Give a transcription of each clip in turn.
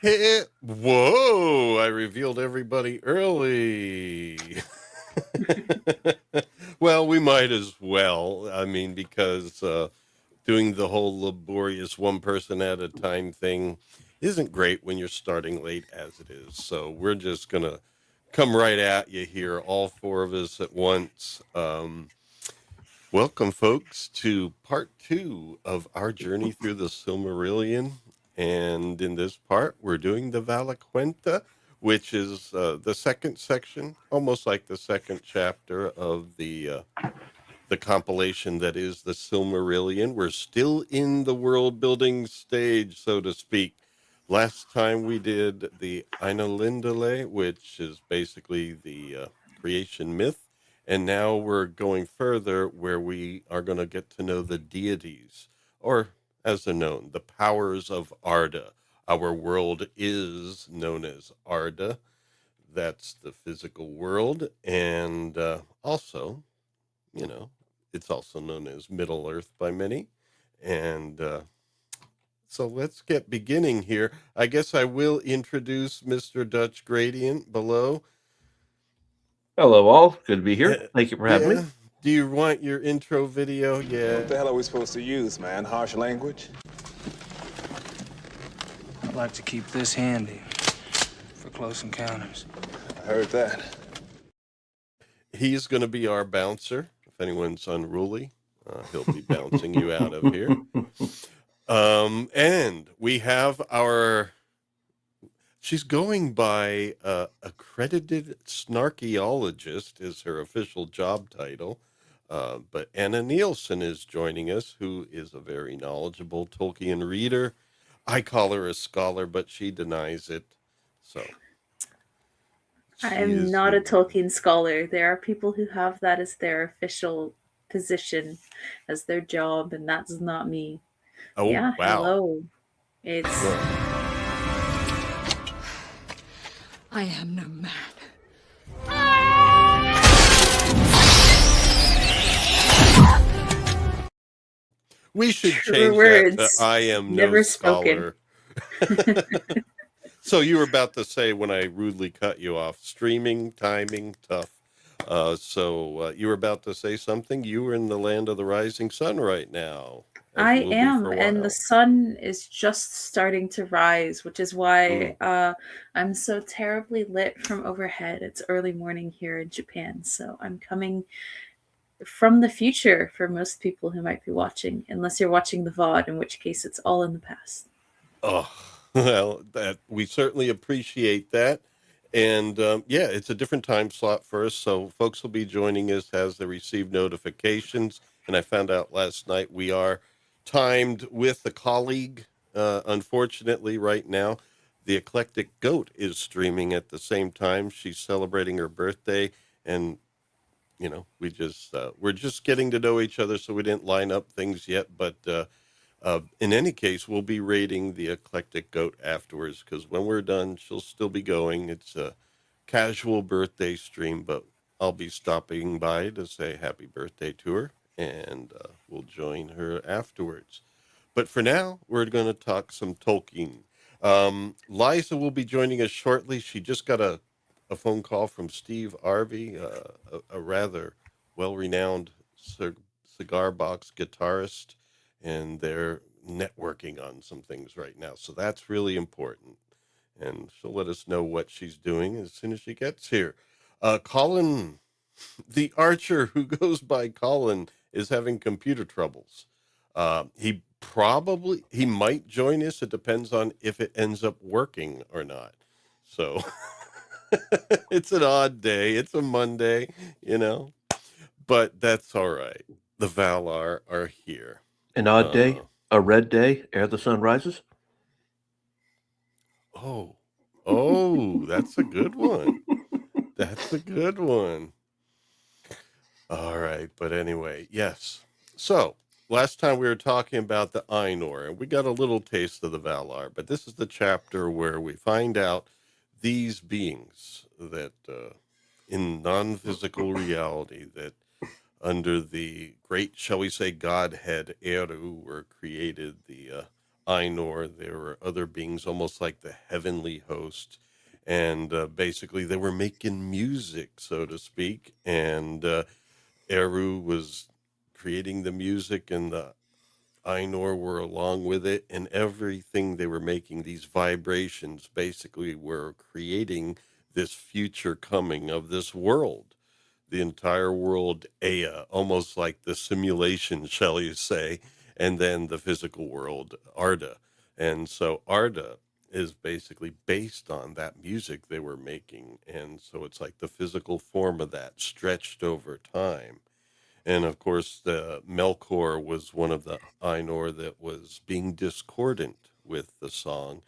Whoa, I revealed everybody early. Well, we might as well. I mean, because doing the whole laborious one person at a time thing isn't great when you're starting late as it is. So we're just going to come right at you here, all four of us at once. Welcome, folks, to part two of our journey through the Silmarillion. And in this part, we're doing the Valaquenta, which is the second section, almost like the second chapter of the compilation that is the Silmarillion. We're still in the world building stage, so to speak. Last time we did the Ainulindale, which is basically the creation myth. And now we're going further where we are going to get to know the deities, or as they're known, the powers of Arda. Our world is known as Arda. That's the physical world. And also, you know, it's also known as Middle Earth by many. And so let's get beginning here. I guess I will introduce Mr. Dutch Gradient below. Hello, all. Good to be here. Thank you for having me. Do you want your intro video? Yeah. What the hell are we supposed to use, man? Harsh language? I'd like to keep this handy for close encounters. I heard that. He's going to be our bouncer. If anyone's unruly, he'll be bouncing you out of here. And we have she's going by accredited snarkyologist is her official job title. But Anna Nielsen is joining us, who is a very knowledgeable Tolkien reader. I call her a scholar, but she denies it. So I am not a Tolkien scholar. There are people who have that as their official position, as their job, and that's not me. Oh, yeah, wow. Hello. It's... I am no man. We should change that to I am no Never scholar. So you were about to say when I rudely cut you off, streaming, timing, tough. So you were about to say something. You were in the land of the rising sun right now. I am, and the sun is just starting to rise, which is why I'm so terribly lit from overhead. It's early morning here in Japan, so I'm coming from the future for most people who might be watching, unless you're watching the VOD, in which case it's all in the past. Oh, well, that we certainly appreciate that. And yeah, it's a different time slot for us, so folks will be joining us as they receive notifications. And I found out last night we are timed with a colleague. Unfortunately, right now, the Eclectic Goat is streaming at the same time. She's celebrating her birthday, and you know, we're just getting to know each other, so we didn't line up things yet. But in any case, we'll be rating the Eclectic Goat afterwards, because when we're done, she'll still be going. It's a casual birthday stream, but I'll be stopping by to say happy birthday to her, and we'll join her afterwards. But for now, we're going to talk some Tolkien. Liza will be joining us shortly. She just got a phone call from Steve Arvey, a rather well-renowned cigar box guitarist, and they're networking on some things right now. So that's really important. And she'll let us know what she's doing as soon as she gets here. Colin, the archer who goes by Colin, is having computer troubles. He might join us. It depends on if it ends up working or not. So it's an odd day. It's a Monday, you know, but that's all right. The Valar are here. An odd day, a red day, ere the sun rises. Oh, that's a good one. That's a good one. All right, but anyway, yes. So last time we were talking about the Ainur, and we got a little taste of the Valar, but this is the chapter where we find out these beings that in non-physical reality, that under the great, shall we say, Godhead Eru, were created the Ainur. There were other beings, almost like the heavenly host, and basically they were making music, so to speak. And Eru was creating the music, and the Ainur were along with it, and everything they were making, these vibrations, basically were creating this future coming of this world, the entire world, Ea, almost like the simulation, shall you say, and then the physical world, Arda. And so Arda is basically based on that music they were making. And so it's like the physical form of that stretched over time. And of course, the Melkor was one of the Ainur that was being discordant with the song,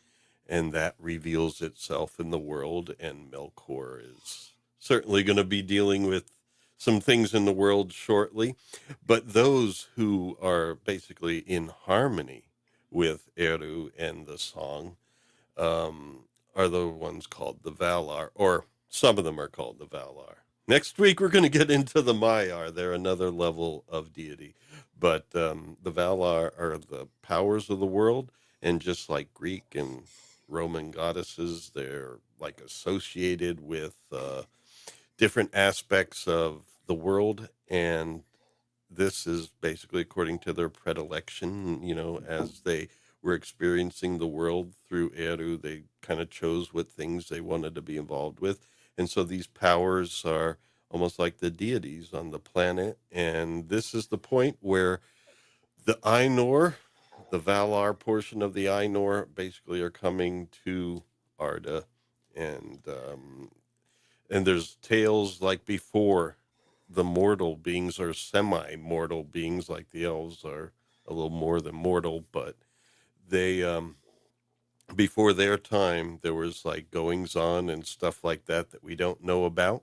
and that reveals itself in the world. And Melkor is certainly going to be dealing with some things in the world shortly. But those who are basically in harmony with Eru and the song are the ones called the Valar, or some of them are called the Valar. Next week, we're going to get into the Maiar. They're another level of deity. But the Valar are the powers of the world. And just like Greek and Roman goddesses, they're like associated with different aspects of the world. And this is basically according to their predilection, as they were experiencing the world through Eru, they kind of chose what things they wanted to be involved with. And so these powers are almost like the deities on the planet. And this is the point where the Ainur, the Valar portion of the Ainur, basically are coming to Arda. And there's tales like before the mortal beings are semi-mortal beings, like the elves are a little more than mortal, but they before their time, there was like goings on and stuff like that we don't know about,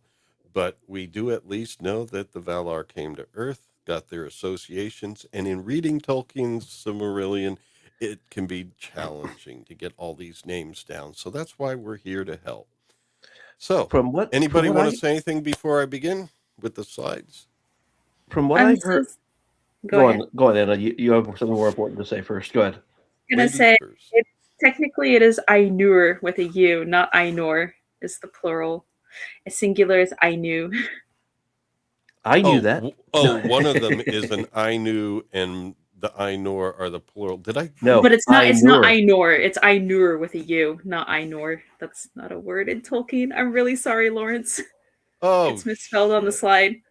but we do at least know that the Valar came to Earth, got their associations, and in reading Tolkien's Silmarillion, it can be challenging to get all these names down. So that's why we're here to help. So, anybody want to say anything before I begin with the slides? From what I heard, go on, Anna. You have something more important to say first. Go ahead. I'm gonna say technically it is Ainur with a U, not Ainur is the plural. A singular is Ainu. I knew that. One of them is an Ainu, and the Ainur are the plural. Did I? No, but it's not. It's not Ainur. It's Ainur with a U, not Ainur. That's not a word in Tolkien. I'm really sorry, Lawrence. Oh, it's misspelled on the slide.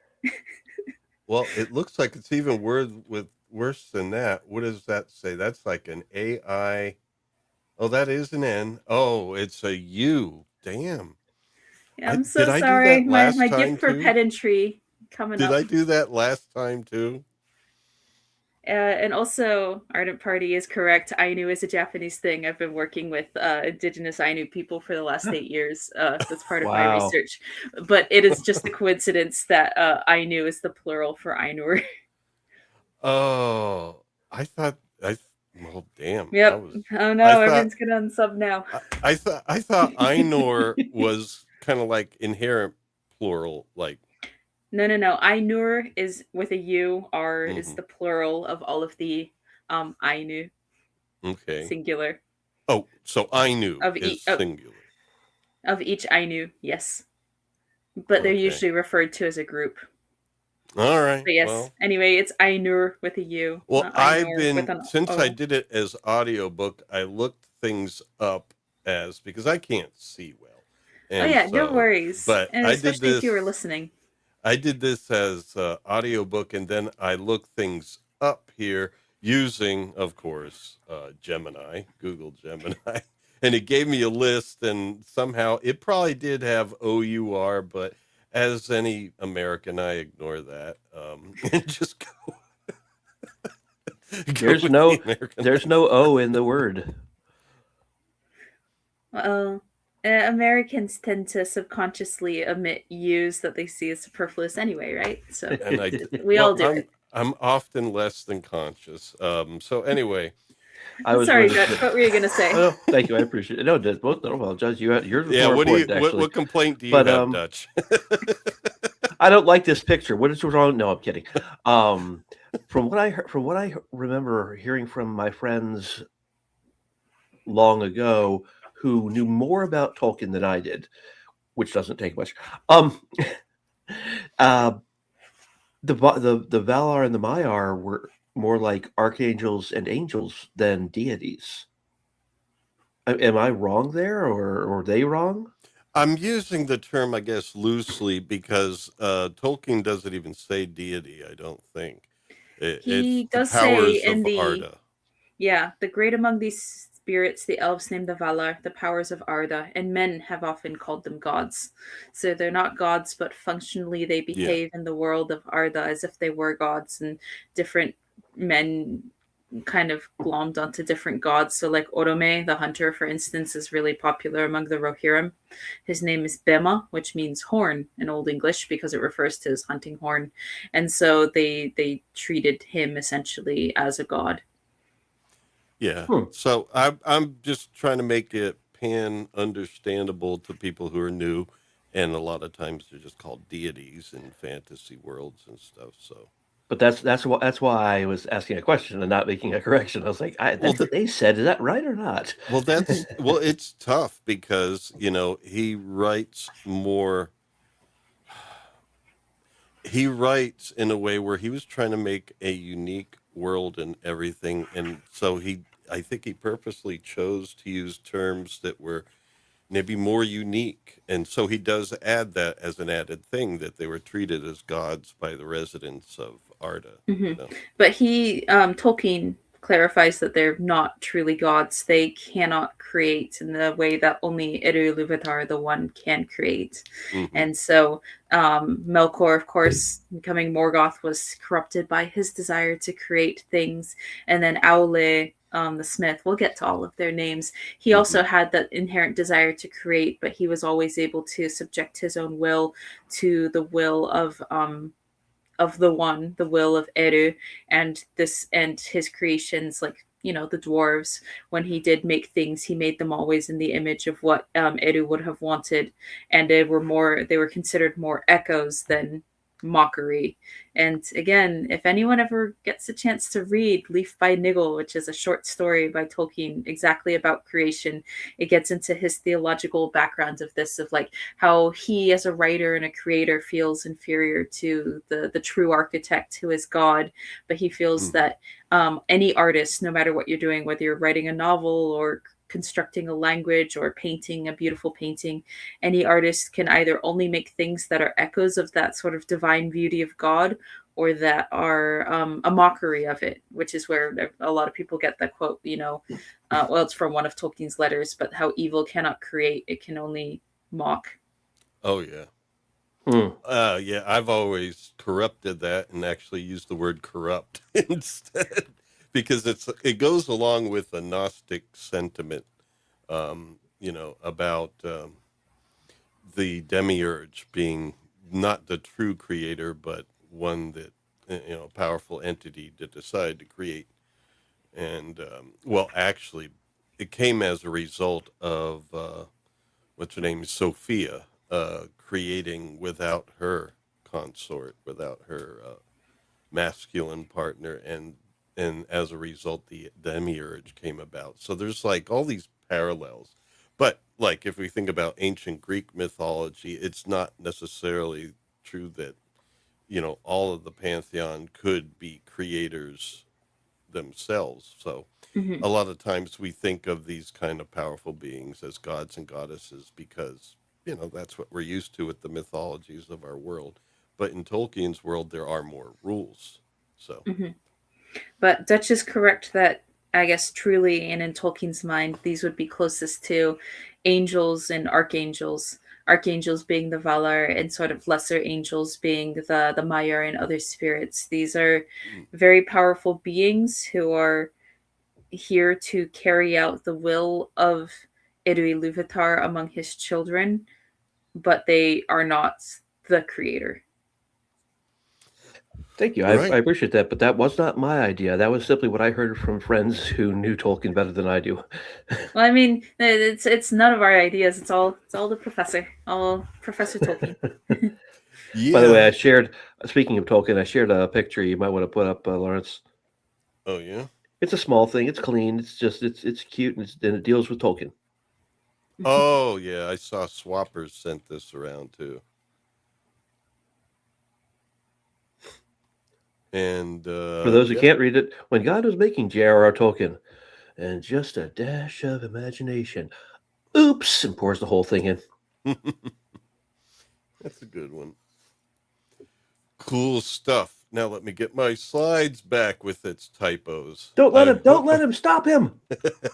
Well, it looks like it's even worse than that. What does that say? That's like an AI. Oh, that is an N. Oh, it's a U. Damn. Yeah, I'm so sorry. My gift for pedantry coming up. Did I do that last time too? And also, Ardent Party is correct. Ainu is a Japanese thing. I've been working with indigenous Ainu people for the last 8 years. That's part of my research. But it is just a coincidence that Ainu is the plural for Ainur. Oh, I thought well, damn. Yep. Oh no, everyone's gonna unsub now. I thought Ainur was kind of like inherent plural, like. No. Ainur is with a U. R is the plural of all of the Ainu. Okay. Singular. Oh, so Ainu is singular. Of each Ainu, yes. But they're usually referred to as a group. All right. But yes. Anyway, it's Ainur with a U. Well, since I did it as audiobook, I looked things up because I can't see well. And no worries. But and especially if you were listening. I did this as audiobook, and then I looked things up here using, of course, Google Gemini, and it gave me a list, and somehow it probably did have OUR, but as any American, I ignore that and just go. There's no O in the word. Well, Americans tend to subconsciously omit U's that they see as superfluous anyway, right? So we all do it. I'm often less than conscious. So anyway. Sorry, Dutch. What were you going to say? Oh, thank you. I appreciate it. No, Judge. No, Judge, yours more important, what complaint do you have, Dutch? I don't like this picture. What is wrong? No, I'm kidding. From what I remember hearing from my friends long ago who knew more about Tolkien than I did, which doesn't take much. The Valar and the Maiar were more like archangels and angels than deities. Am I wrong there, or are they wrong? I'm using the term, I guess, loosely because Tolkien doesn't even say deity, I don't think. He It's does the powers say in of the Arda. Yeah, the great among these spirits, the elves name the Valar, the powers of Arda, and men have often called them gods. So they're not gods, but functionally they behave in the world of Arda as if they were gods, and different men kind of glommed onto different gods. So like Oromë, the hunter, for instance, is really popular among the Rohirrim. His name is Bema, which means horn in Old English because it refers to his hunting horn. And so they treated him essentially as a god. Yeah. So I'm just trying to make it pan understandable to people who are new, and a lot of times they're just called deities in fantasy worlds and stuff. So, but that's why I was asking a question and not making a correction. I was like, that's what they said. Is that right or not? Well, it's tough because he writes more. He writes in a way where he was trying to make a unique world and everything, and so I think he purposely chose to use terms that were maybe more unique, and so he does add that as an added thing, that they were treated as gods by the residents of Arda. But Tolkien clarifies that they're not truly gods. They cannot create in the way that only Ilúvatar, the one, can create. And so Melkor, of course, becoming Morgoth, was corrupted by his desire to create things. And then Aulë, the smith, we'll get to all of their names. He also had that inherent desire to create, but he was always able to subject his own will to the will of the one, the will of Eru, and his creations, like the dwarves. When he did make things, he made them always in the image of what Eru would have wanted, and they were considered more echoes than mockery. And again, if anyone ever gets a chance to read Leaf by Niggle, which is a short story by Tolkien exactly about creation, it gets into his theological background of this, of like how he as a writer and a creator feels inferior to the true architect who is God, but he feels that any artist, no matter what you're doing, whether you're writing a novel or constructing a language or painting a beautiful painting, any artist can either only make things that are echoes of that sort of divine beauty of God, or that are a mockery of it, which is where a lot of people get that quote, well, it's from one of Tolkien's letters, but how evil cannot create, it can only mock. Oh, yeah. Yeah, I've always corrupted that and actually used the word corrupt instead, because it goes along with a Gnostic sentiment, about the demiurge being not the true creator, but one that, a powerful entity to decide to create. And, actually, it came as a result of, what's her name, Sophia, creating without her consort, without her masculine partner, and as a result, the demiurge came about. So there's like all these parallels. But like if we think about ancient Greek mythology, it's not necessarily true that, all of the pantheon could be creators themselves. So a lot of times we think of these kind of powerful beings as gods and goddesses because, that's what we're used to with the mythologies of our world. But in Tolkien's world, there are more rules. So. But Dutch is correct that, I guess, truly, and in Tolkien's mind, these would be closest to angels and archangels. Archangels being the Valar, and sort of lesser angels being the Maiar and other spirits. These are very powerful beings who are here to carry out the will of Ilúvatar among his children, but they are not the creator. Thank you. I appreciate that, but that was not my idea. That was simply what I heard from friends who knew Tolkien better than I do. Well, I mean, it's none of our ideas. It's all the professor, all Professor Tolkien. Yeah. By the way, speaking of Tolkien, I shared a picture you might want to put up, Lawrence. Oh, yeah? It's a small thing. It's clean. It's just it's cute, and it deals with Tolkien. Oh yeah, I saw Swappers sent this around too. And For those who can't read it, when God was making J.R.R. Tolkien, and just a dash of imagination, oops, and pours the whole thing in. That's a good one. Cool stuff. Now let me get my slides back with its typos. Don't let him stop him.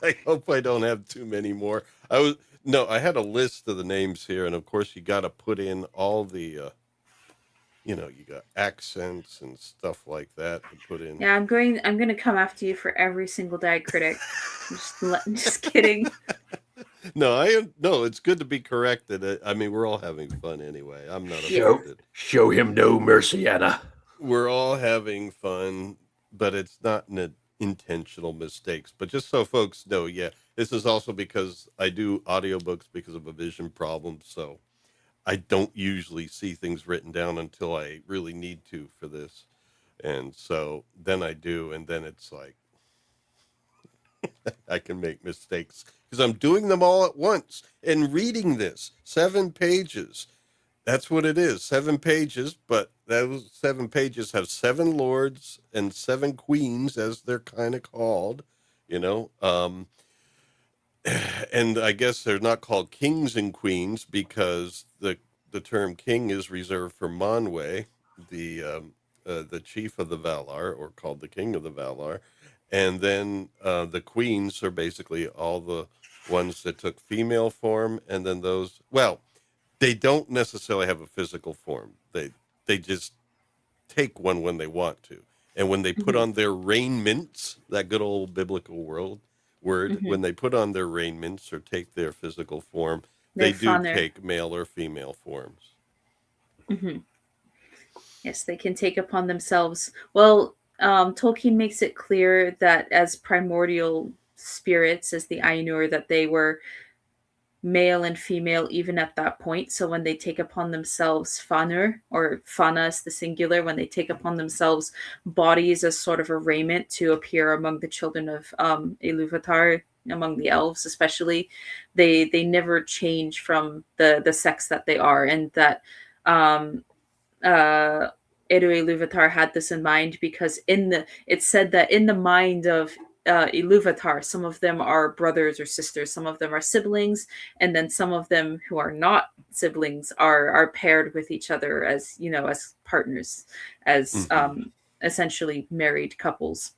I hope I don't have too many more. I had a list of the names here, and of course you got to put in all the you got accents and stuff like that to put in. Yeah, I'm going to come after you for every single diacritic. Just kidding. No, it's good to be corrected. I mean, we're all having fun anyway. I'm not offended. Show him no mercy, Anna. We're all having fun, but it's not an intentional mistakes. But just so folks know, yeah, this is also because I do audiobooks because of a vision problem. So I don't usually see things written down until I really need to for this. And so then I do, and then it's like I can make mistakes because I'm doing them all at once and reading this 7 pages. That's what it is, 7 pages, but those 7 pages have 7 lords and 7 queens, as they're kind of called, and I guess they're not called kings and queens because the term king is reserved for Manwë, the chief of the Valar, or called the king of the Valar, and then the queens are basically all the ones that took female form, and then those, they don't necessarily have a physical form. They just take one when they want to. And when they put on their raiments, that good old biblical word, when they put on their raiments or take their physical form, they do take male or female forms. Mm-hmm. Yes, they can take upon themselves. Well, Tolkien makes it clear that as primordial spirits, as the Ainur, that they were male and female even at that point. So when they take upon themselves Fanur, or Vanna is the singular, when they take upon themselves bodies as sort of a raiment to appear among the children of Ilúvatar, among the elves especially, they never change from the sex that they are. And that Eru Ilúvatar had this in mind because it's said that in the mind of Ilúvatar, some of them are brothers or sisters, some of them are siblings, and then some of them who are not siblings are paired with each other as as partners, as essentially married couples.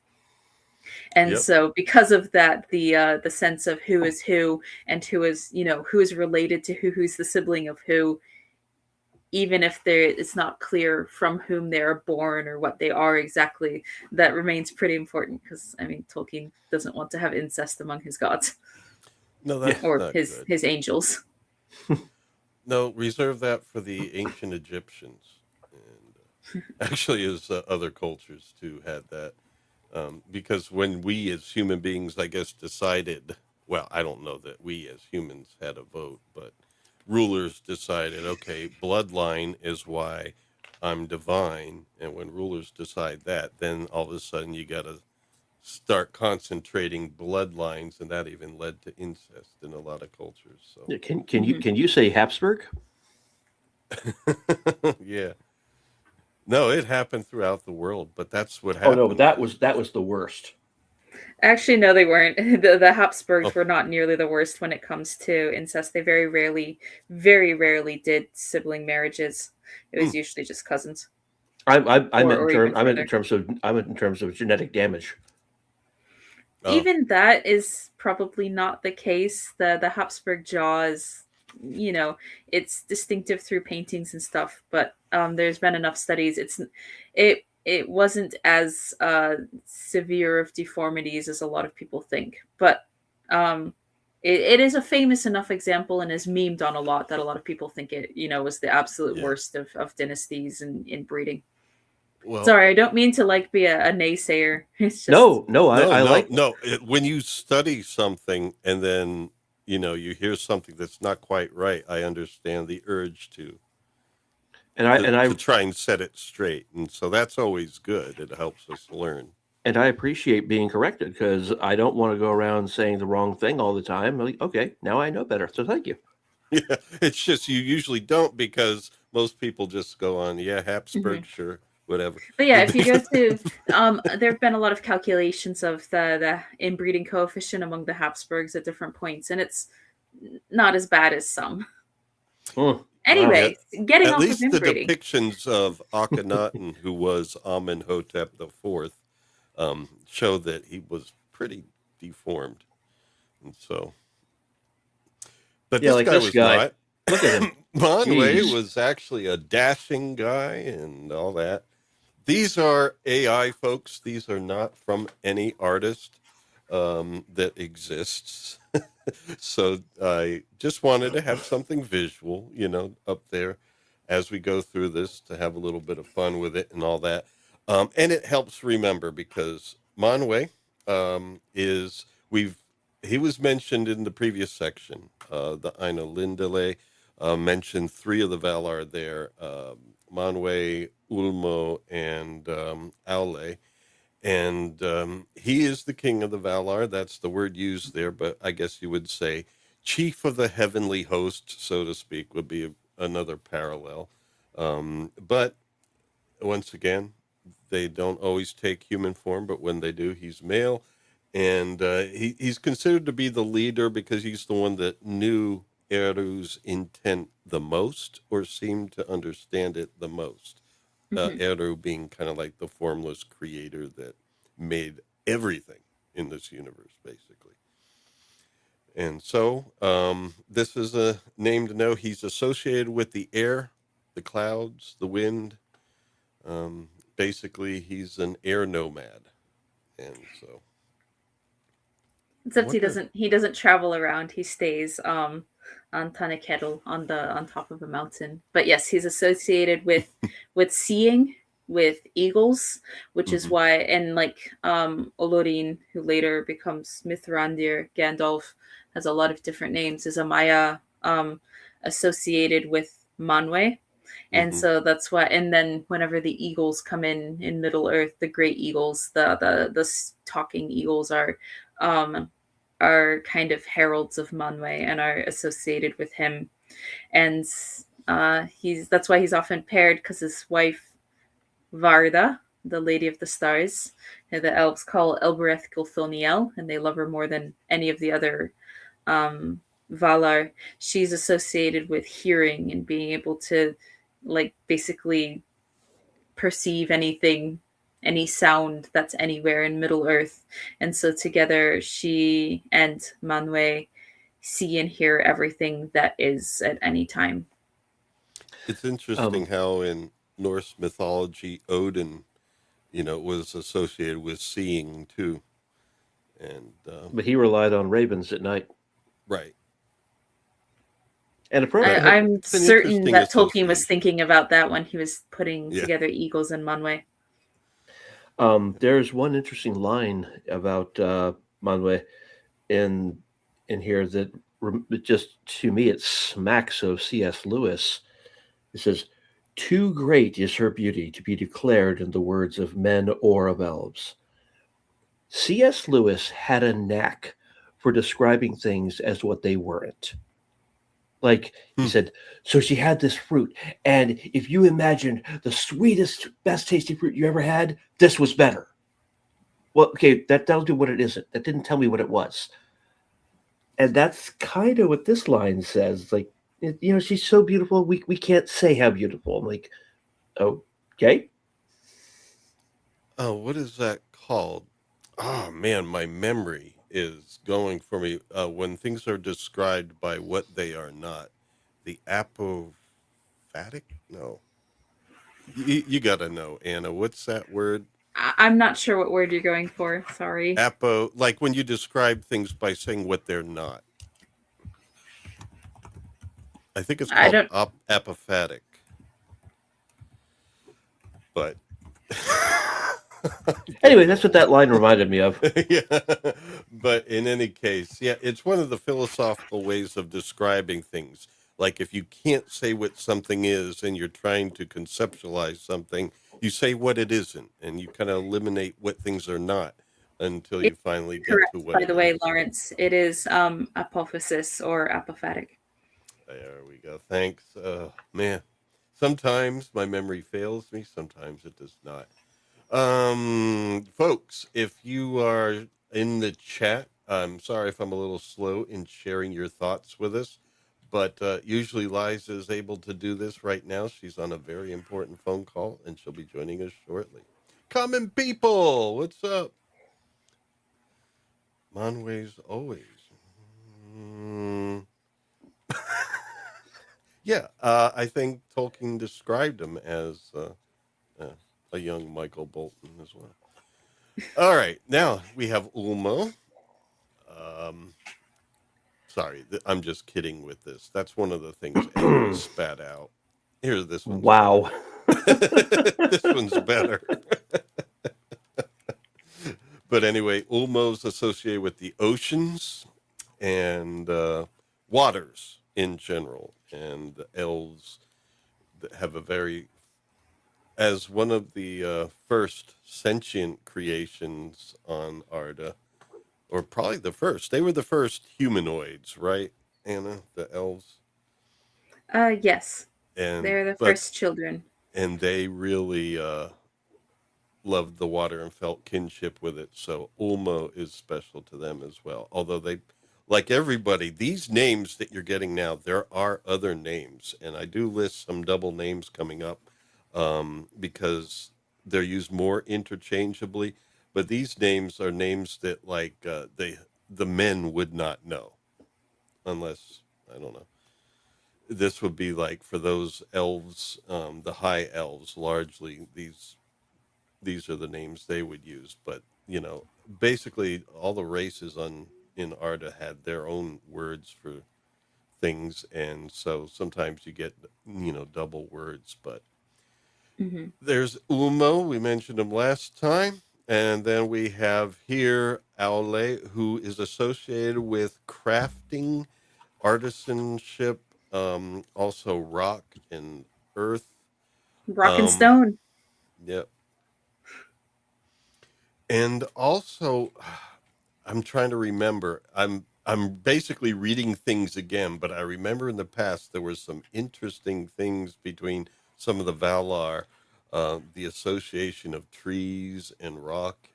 And so because of that, the sense of who is who and who is who is related to who's the sibling of who, even if it's not clear from whom they are born or what they are exactly, that remains pretty important because Tolkien doesn't want to have incest among his gods. No, that's or not his good. angels. No, reserve that for the ancient Egyptians, and actually, as other cultures too had that, because when we as human beings, I guess, decided. Well, I don't know that we as humans had a vote, but rulers decided, okay, bloodline is why I'm divine. And when rulers decide that, then all of a sudden you got to start concentrating bloodlines, and that even led to incest in a lot of cultures. So can you say Habsburg? Yeah. No, it happened throughout the world, but that's what happened. Oh no, that was the worst. Actually, no, they weren't. The Habsburgs were not nearly the worst when it comes to incest. They very rarely did sibling marriages. It was usually just cousins. I meant in terms of genetic damage. Even that is probably not the case. The Habsburg jaw is, it's distinctive through paintings and stuff, but there's been enough studies. It wasn't as severe of deformities as a lot of people think, but it is a famous enough example and is memed on a lot that a lot of people think it was the absolute worst of dynasties and in breeding. Well, sorry, I don't mean to be a naysayer. It's just I like when you study something and then you hear something that's not quite right, I understand the urge to try and set it straight, and so that's always good. It helps us learn. And I appreciate being corrected because I don't want to go around saying the wrong thing all the time. I'm like, okay, now I know better. So thank you. Yeah, it's just you usually don't because most people just go on, yeah, Habsburg, sure, whatever. But yeah, if you go to, there have been a lot of calculations of the inbreeding coefficient among the Habsburgs at different points, and it's not as bad as some. Anyway, getting At off least of the inbreeding. depictions of Akhenaten, who was Amenhotep IV, show that he was pretty deformed, and so. But Yeah, this like guy this was guy. not. Look at him. Manwë Jeez. was actually a dashing guy and all that. These are AI, folks. These are not from any artist that exists. So I just wanted to have something visual, up there as we go through this to have a little bit of fun with it and all that. And it helps remember because Manwë he was mentioned in the previous section. The Aina Lindale mentioned three of the Valar there, Manwë, Ulmo, and Aulë. And he is the king of the Valar. That's the word used there, but I guess you would say chief of the heavenly host, so to speak, would be another parallel. But once again, they don't always take human form, but when they do, he's male. And he's considered to be the leader because he's the one that knew Eru's intent the most or seemed to understand it the most. Eru being kind of like the formless creator that made everything in this universe, basically. And so this is a name to know. He's associated with the air, the clouds, the wind. Basically, he's an air nomad. And so... Except he doesn't travel around. He stays on Tanaketl on top of a mountain. But yes, he's associated with seeing, with eagles, which is why, and like Lórien, who later becomes Mithrandir, Gandalf, has a lot of different names, is a Maya associated with Manwë. And so that's why, and then whenever the eagles come in Middle Earth, the great eagles, the talking eagles are kind of heralds of Manwë and are associated with him. And that's why he's often paired, because his wife Varda, the Lady of the Stars, the elves call Elbereth Gilthoniel, and they love her more than any of the other Valar. She's associated with hearing and being able to, like, basically perceive anything, any sound that's anywhere in Middle Earth. And so together she and Manwë see and hear everything that is at any time. It's interesting how in Norse mythology, Odin, was associated with seeing too. And but he relied on ravens at night. Right. And I'm certain that Tolkien was thinking about that when he was putting together eagles and Manwë. There's one interesting line about Manwë in here that just, to me, it smacks of C.S. Lewis. It says, "Too great is her beauty to be declared in the words of men or of elves." C.S. Lewis had a knack for describing things as what they weren't. Like he said, so she had this fruit, and if you imagined the sweetest, best tasting fruit you ever had, this was better. Well, okay, that'll do what it isn't. That didn't tell me what it was. And that's kind of what this line says. Like, she's so beautiful, we can't say how beautiful. I'm like, okay. Oh, what is that called? Oh, man, my memory is going for me when things are described by what they are not. The apophatic? No. You got to know, Anna. What's that word? I'm not sure what word you're going for. Sorry. Like when you describe things by saying what they're not. I think it's called apophatic. But... Anyway, that's what that line reminded me of. Yeah. But in any case, it's one of the philosophical ways of describing things. Like if you can't say what something is and you're trying to conceptualize something, You say what it isn't, and you kind of eliminate what things are not until you It's finally get to correct, what by it the way, is. Lawrence. It is apophysis or apophatic. There we go. Thanks. Man, sometimes my memory fails me. Sometimes it does not. Folks, if you are in the chat, I'm sorry if I'm a little slow in sharing your thoughts with us, but usually Liza is able to do this right now. She's on a very important phone call, and she'll be joining us shortly. Common people, what's up? Manwë's always. Mm, yeah, I think Tolkien described him as uh, a young Michael Bolton as well. All right, now we have Ulmo. Um, sorry, I'm just kidding with this. That's one of the things Elwood spat out. Here, this one's Wow. better. This one's better. But anyway, Ulmo's associated with the oceans and waters in general, and the elves that have a very, as one of the first sentient creations on Arda, or probably the first. They were the first humanoids, right, Anna? The elves, Yes, and they're the but first children. and they really loved the water and felt kinship with it. So Ulmo is special to them as well. Although they, like everybody, these names that you're getting now, there are other names, and I do list some double names coming up because they're used more interchangeably. But these names are names that the men would not know unless I don't know. This would be like for those elves, the high elves. Largely, these are the names they would use. But basically, all the races on in Arda had their own words for things, and so sometimes you get double words. But Hmm. there's Ulmo. We mentioned him last time. And then we have here Aulë, who is associated with crafting, artisanship, also rock and earth. Rock and Um, stone. yep. And also, I'm trying to remember. I'm basically reading things again, but I remember in the past there was some interesting things between some of the Valar, the association of trees and rock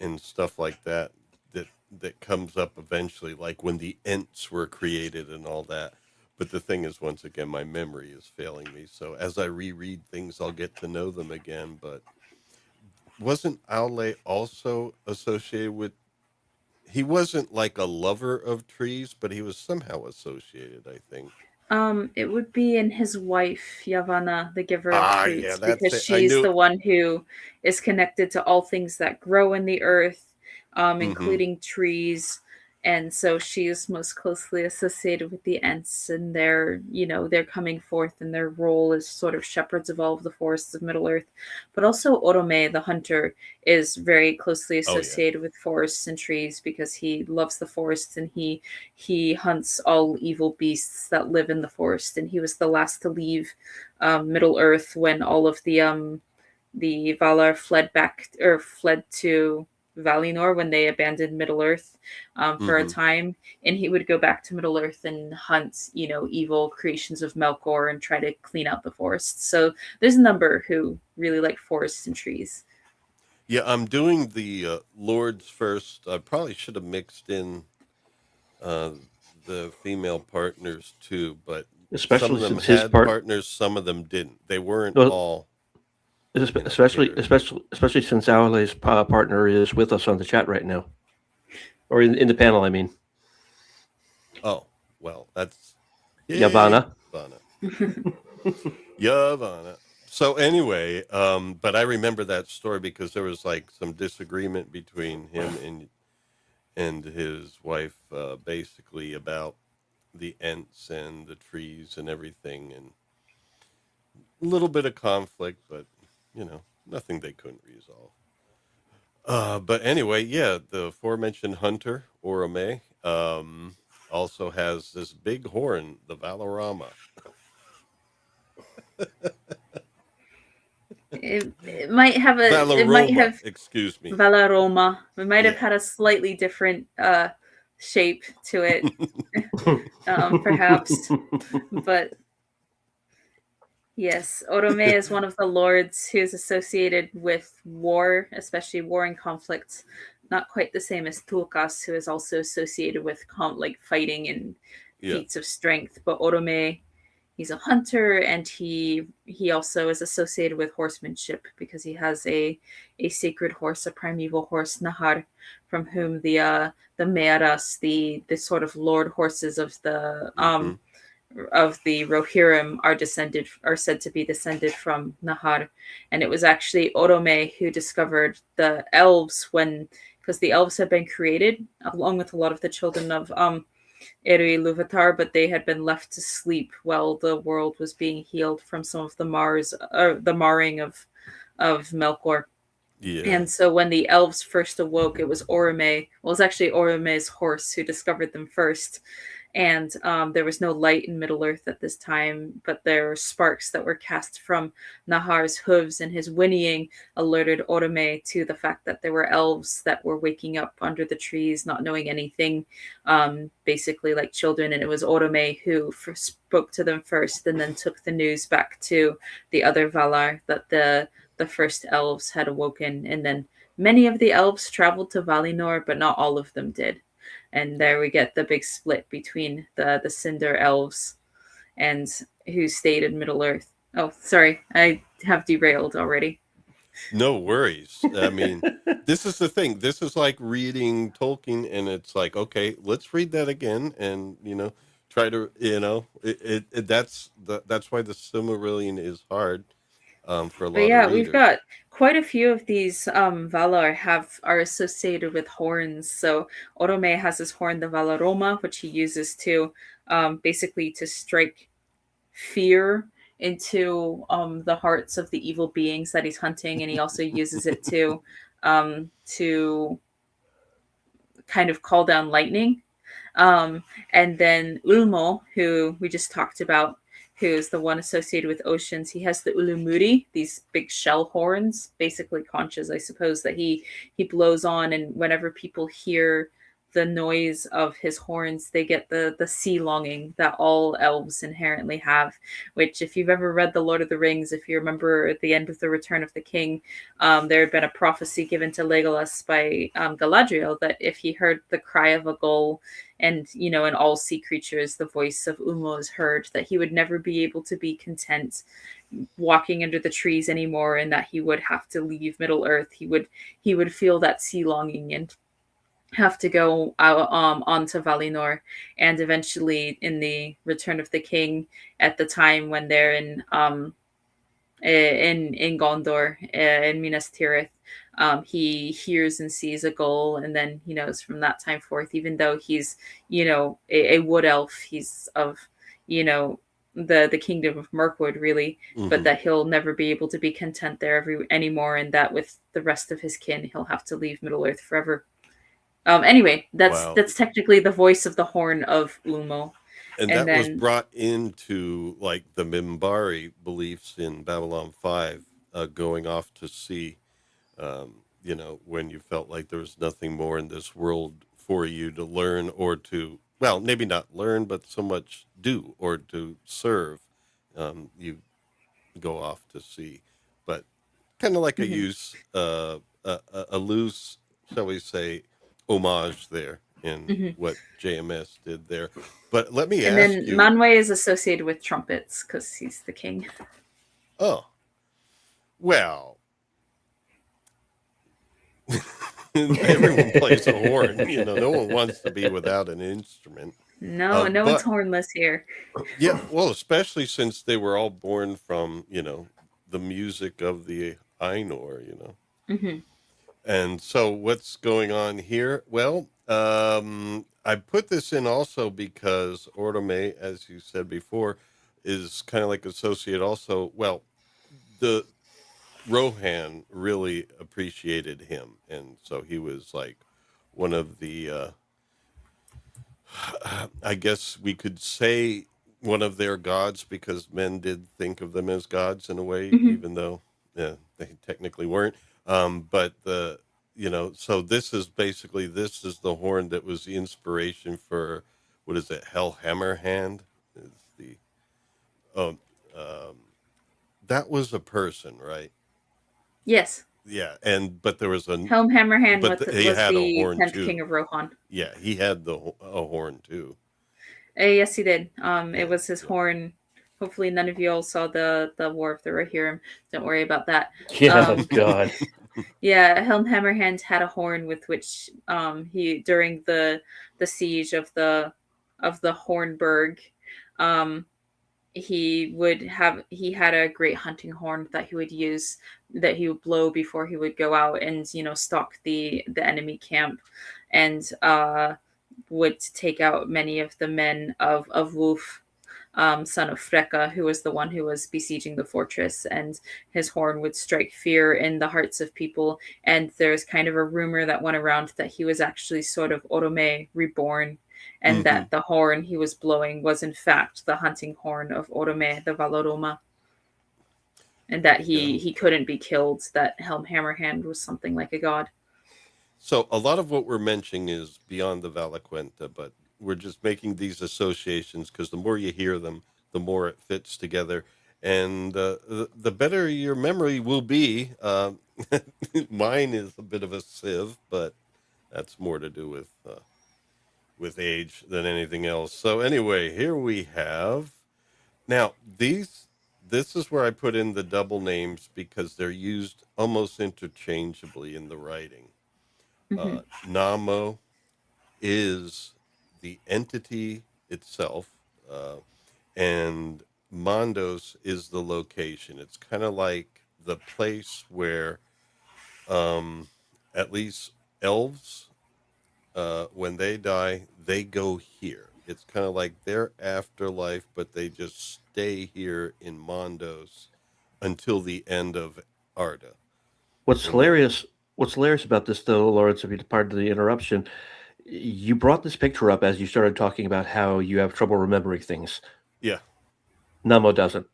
and stuff like that that comes up eventually, like when the Ents were created and all that. But the thing is, once again, my memory is failing me. So as I reread things, I'll get to know them again. But wasn't Aulë also associated with? He wasn't like a lover of trees, but he was somehow associated, I think. It would be in his wife, Yavanna, the giver of Ah, yeah, fruits, that's because it. I she's knew. the one who is connected to all things that grow in the earth, Mm-hmm. including trees. And so she is most closely associated with the Ents and their coming forth, and their role as sort of shepherds of all of the forests of Middle Earth. But also Oromë, the hunter, is very closely Oh yeah. associated with forests and trees because he loves the forests, and he hunts all evil beasts that live in the forest, and he was the last to leave Middle Earth when all of the Valar fled to Valinor when they abandoned Middle Earth for a Mm-hmm. time, and he would go back to Middle Earth and hunt, evil creations of Melkor and try to clean out the forests. So there's a number who really like forests and trees. Yeah, I'm doing the lords first. I probably should have mixed in uh, the female partners too, but some of Especially them since his had part, partners, some of them didn't. They weren't well, all especially paired. especially especially since Aule's partner is with us on the chat right now, or in the panel. I mean, Oh, well, that's yay, Yavanna. Vanna. Yeah, Vanna. So anyway, but I remember that story because there was like some disagreement between him and his wife, basically about the Ents and the trees and everything, and a little bit of conflict, but nothing they couldn't resolve. But anyway, yeah, the aforementioned hunter Oromë also has this big horn, the Valarama. It might have it might Valaroma, have excuse me. Valaroma. It might have Yeah. had a slightly different shape to it, perhaps. But yes, Oromë is one of the lords who is associated with war, especially war and conflict. Not quite the same as Tulkas, who is also associated with like fighting and Yeah. feats of strength. But Oromë, he's a hunter, and he also is associated with horsemanship because he has a sacred horse, a primeval horse, Nahar, from whom the Mearas, the sort of lord horses of the Rohirrim are said to be descended from Nahar. And it was actually Oromë who discovered the elves because the elves had been created along with a lot of the children of Eri Luvatar, but they had been left to sleep while the world was being healed from some of the marring of Melkor. Yeah. And so when the elves first awoke, it was Oromë. Well, it was actually Oromë's horse who discovered them first. And there was no light in Middle Earth at this time, but there were sparks that were cast from Nahar's hooves, and his whinnying alerted Oromë to the fact that there were elves that were waking up under the trees, not knowing anything, basically like children. And it was Oromë who spoke to them first, and then took the news back to the other Valar that the first elves had awoken. And then many of the elves traveled to Valinor, but not all of them did. And there we get the big split between the Cinder elves and who stayed in Middle Earth. Oh, sorry, I have derailed already. No worries. I mean, this is the thing. This is like reading Tolkien, and it's like, okay, let's read that again, and try to, that's why the Silmarillion is hard for a lot of readers. We've got quite a few of these Valar are associated with horns. So Oromë has his horn, the Valaroma, which he uses to basically to strike fear into the hearts of the evil beings that he's hunting, and he also uses it to kind of call down lightning. And then Ulmo, who we just talked about, who is the one associated with oceans, he has the Ulumuri, these big shell horns, basically conches, I suppose, that he blows on, and whenever people hear the noise of his horns, they get the sea longing that all elves inherently have, which, if you've ever read The Lord of the Rings, if you remember at the end of The Return of the King, there had been a prophecy given to Legolas by Galadriel that if he heard the cry of a gull, and in all sea creatures the voice of Ulmo is heard, that he would never be able to be content walking under the trees anymore, and that he would have to leave Middle Earth. He would feel that sea longing and have to go out onto Valinor. And eventually in the Return of the King, at the time when they're in Gondor, in Minas Tirith, he hears and sees a gull, and then he knows from that time forth, even though he's a wood elf, he's of the kingdom of Mirkwood, really, but that he'll never be able to be content there anymore, and that with the rest of his kin he'll have to leave Middle Earth forever. Anyway, that's technically the voice of the horn of Ulmo. And that was brought into like the Minbari beliefs in Babylon 5, going off to sea, when you felt like there was nothing more in this world for you to learn or to, well, maybe not learn, but so much do or to serve. You go off to sea. But kind of like a loose, shall we say, homage there in what JMS did there. But let me ask you. And then Manwë is associated with trumpets because he's the king. Oh. Well. Everyone plays a horn. No one wants to be without an instrument. No one's hornless here. Yeah, well, especially since they were all born from, the music of the Ainur, And so what's going on here? Well, I put this in also because Oromë, as you said before, is kind of like associated also. Well, the Rohan really appreciated him. And so he was like one of the, I guess we could say one of their gods, because men did think of them as gods in a way, even though Yeah, they technically weren't. But so this is the horn that was the inspiration for what is it? Hell Hammerhand is the oh um, that was a person, right? Yes. Yeah, but there was Helm Hammerhand he was had a the horn 10th king too. of Rohan. Yeah, he had a horn too. Yes, he did. It Yeah, was his so horn. Hopefully, none of you all saw the War of the Rohirrim. Don't worry about that. Yeah, God. Yeah, Helm Hammerhand had a horn with which he during the siege of the Hornburg, um, he had a great hunting horn that he would use, that he would blow before he would go out and stalk the enemy camp, and would take out many of the men of Wulf, son of Freka, who was the one who was besieging the fortress, and his horn would strike fear in the hearts of people. And there's kind of a rumor that went around that he was actually sort of Oromë reborn, and that the horn he was blowing was in fact the hunting horn of Oromë, the Valoroma, and that he couldn't be killed, that Helm Hammerhand was something like a god. So a lot of what we're mentioning is beyond the Valaquenta, but we're just making these associations because the more you hear them, the more it fits together, and the better your memory will be. Mine is a bit of a sieve, but that's more to do with age than anything else. So anyway, here we have now this is where I put in the double names because they're used almost interchangeably in the writing. Namo is the entity itself, and Mandos is the location. It's kind of like the place where, at least elves, when they die, they go here. It's kind of like their afterlife, but they just stay here in Mandos until the end of Arda. What's And then, hilarious? What's hilarious about this, though, Lawrence, if you pardon the interruption, you brought this picture up as you started talking about how you have trouble remembering things. yeah, Namo doesn't.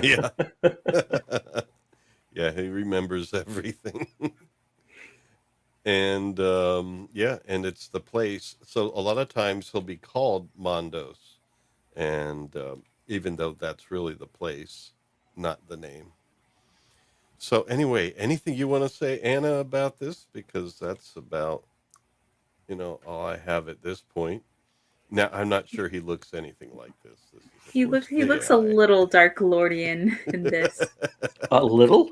yeah. Yeah, he remembers everything. And and it's the place. So a lot of times he'll be called Mandos, and even though that's really the place, not the name. So anyway, anything you want to say, Anna, about this? Because that's about all I have at this point. Now I'm not sure he looks anything like this. This is of course He looks a AI. little dark Lórien in this. A little?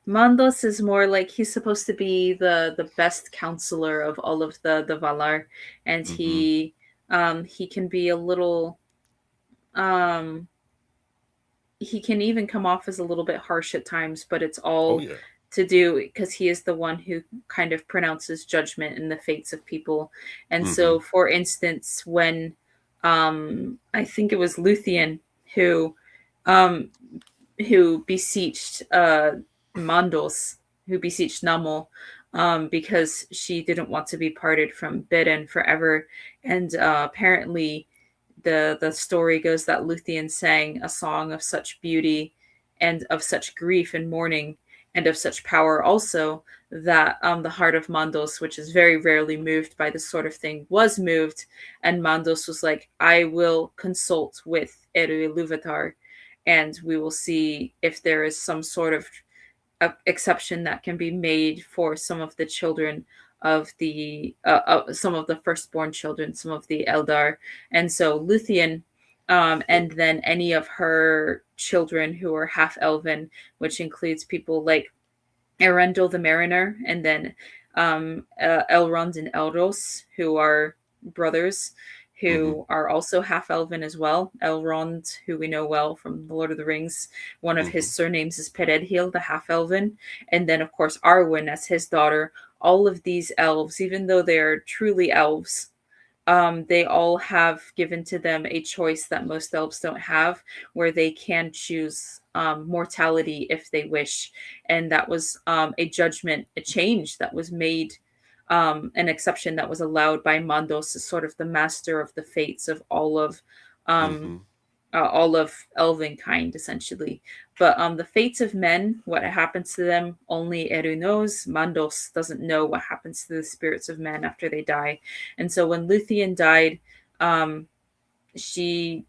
Mandos is more like he's supposed to be the best counselor of all of the Valar, and he can be a little he can even come off as a little bit harsh at times, but it's Oh all yeah. to do because he is the one who kind of pronounces judgment in the fates of people. And so, for instance, when I think it was Luthien who beseeched Mandos, who beseeched Namo, because she didn't want to be parted from Beren forever, and apparently the story goes that Luthien sang a song of such beauty and of such grief and mourning and of such power also that the heart of Mandos, which is very rarely moved by this sort of thing, was moved. And Mandos was like, I will consult with Eru Ilúvatar, and we will see if there is some sort of exception that can be made for some of the children of the some of the firstborn children, some of the Eldar. And so Luthien, and then any of her children who are half elven, which includes people like Erendil the Mariner, and then Elrond and Elros, who are brothers, who are also half elven as well. Elrond, who we know well from The Lord of the Rings, one of his surnames is Peredhil, the half elven. And then, of course, Arwen as his daughter. All of these elves, even though they are truly elves, they all have given to them a choice that most elves don't have, where they can choose mortality if they wish. And that was a judgment, a change that was made, an exception that was allowed by Mandos as sort of the master of the fates of all of all of elven kind, essentially. But the fates of men, what happens to them, only Eru knows. Mandos doesn't know what happens to the spirits of men after they die. And so when Luthien died, she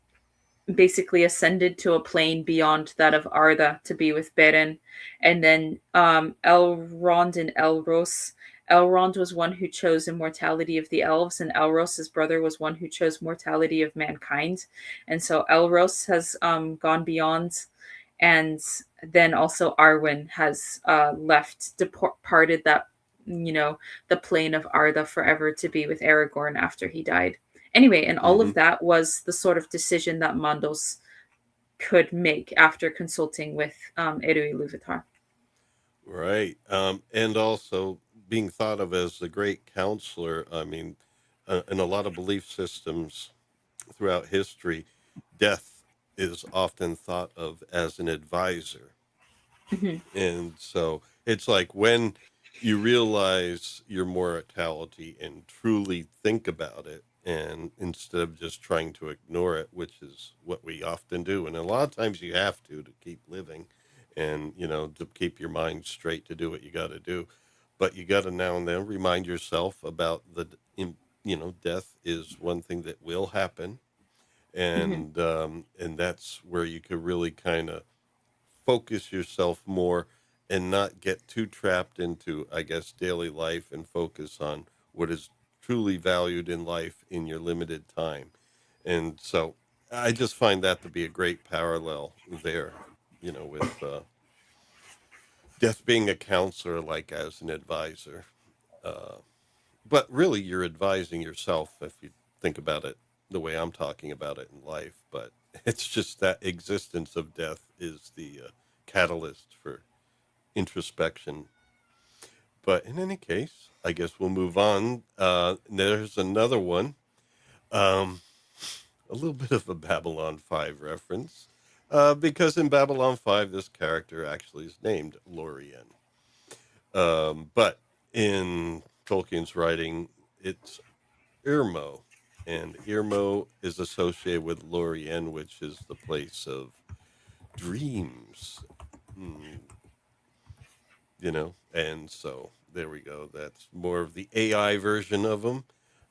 basically ascended to a plane beyond that of Arda to be with Beren. And then Elrond and Elros. Elrond was one who chose immortality of the elves, and Elros, his brother, was one who chose mortality of mankind. And so Elros has gone beyond, and then also Arwen has departed that, the plane of Arda forever to be with Aragorn after he died. Anyway, and all of that was the sort of decision that Mandos could make after consulting with Eru Ilúvatar. Right. And also being thought of as the great counselor. I mean, in a lot of belief systems throughout history, death is often thought of as an advisor. And so it's like when you realize your mortality and truly think about it, and instead of just trying to ignore it, which is what we often do. And a lot of times you have to keep living and, to keep your mind straight to do what you got to do. But you got to now and then remind yourself about death is one thing that will happen. And, and that's where you could really kind of focus yourself more and not get too trapped into, I guess, daily life and focus on what is truly valued in life in your limited time. And so I just find that to be a great parallel there, with death being a counselor, like as an advisor. But really, you're advising yourself if you think about it the way I'm talking about it in life. But it's just that existence of death is the catalyst for introspection. But in any case, I guess we'll move on. There's another one. A little bit of a Babylon 5 reference. Because in Babylon 5, this character actually is named Lórien. But in Tolkien's writing, it's Ulmo. And Ulmo is associated with Lórien, which is the place of dreams. And so there we go. That's more of the AI version of them.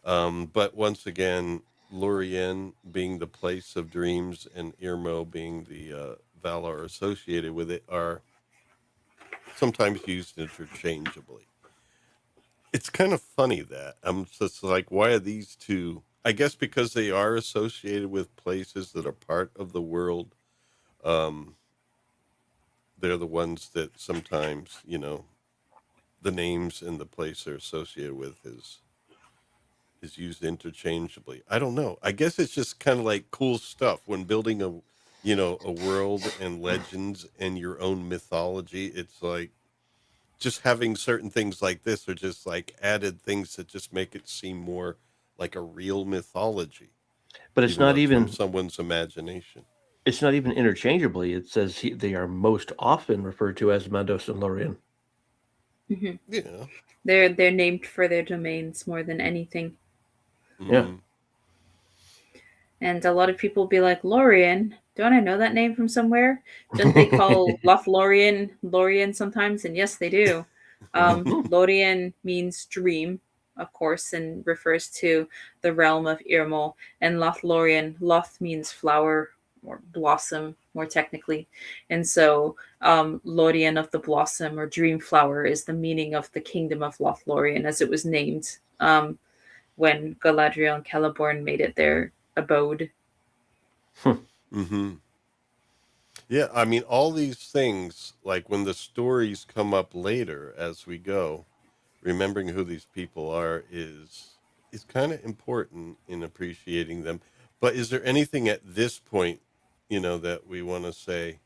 But once again, Lórien being the place of dreams and Ulmo being the Valar associated with it are sometimes used interchangeably. It's kind of funny that I'm just like, why are these two? I guess because they are associated with places that are part of the world. They're the ones that sometimes, the names and the place they're associated with is used interchangeably. I don't know. I guess it's just kind of like cool stuff when building a world and legends and your own mythology. It's like just having certain things like this are just like added things that just make it seem more like a real mythology. But it's not From even someone's imagination. it's not even interchangeably. It says they are most often referred to as Mandos and Lórien. Yeah. They're named for their domains more than anything. Yeah. And a lot of people will be like, Lórien, don't I know that name from somewhere? Don't they call Lórien Lórien sometimes? And yes, they do. Lórien means dream, of course, and refers to the realm of Ulmo. And Lórien, Loth means flower or blossom, more technically. And so Lórien of the blossom or dream flower is the meaning of the kingdom of Lórien as it was named when Galadriel and Celeborn made it their abode. Yeah, I mean, all these things, like when the stories come up later as we go, remembering who these people are is kind of important in appreciating them. But is there anything at this point, that we want to say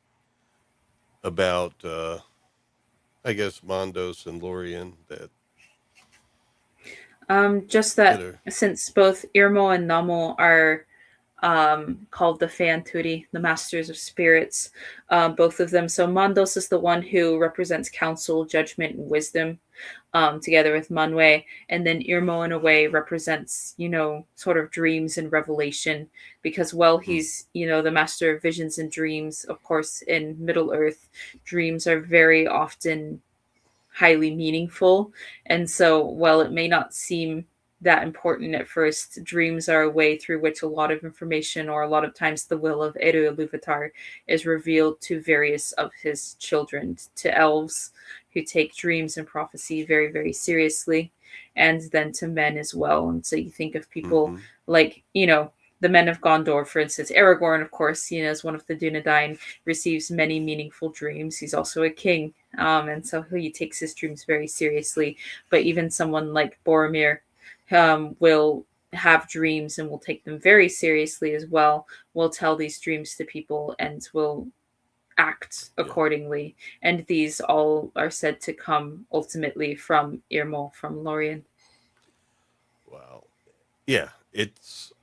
about, I guess, Mandos and Lórien that Just that since both Ulmo and Namo are called the Fanturi, the Masters of Spirits. Both of them. So Mandos is the one who represents counsel, judgment, and wisdom, together with Manwë. And then Ulmo, in a way, represents, sort of dreams and revelation. Because, well, he's, the master of visions and dreams. Of course, in Middle Earth, dreams are very often highly meaningful. And so, while it may not seem that important at first, dreams are a way through which a lot of information, or a lot of times the will of Eru Ilúvatar, is revealed to various of his children, to elves who take dreams and prophecy very, very seriously, and then to men as well. And so you think of people like, the men of Gondor, for instance. Aragorn, of course, is one of the Dunedain, receives many meaningful dreams. He's also a king, and so he takes his dreams very seriously. But even someone like Boromir will have dreams and will take them very seriously as well, will tell these dreams to people and will act accordingly. And these all are said to come ultimately from Ulmo, from Lórien. Wow. Yeah, it's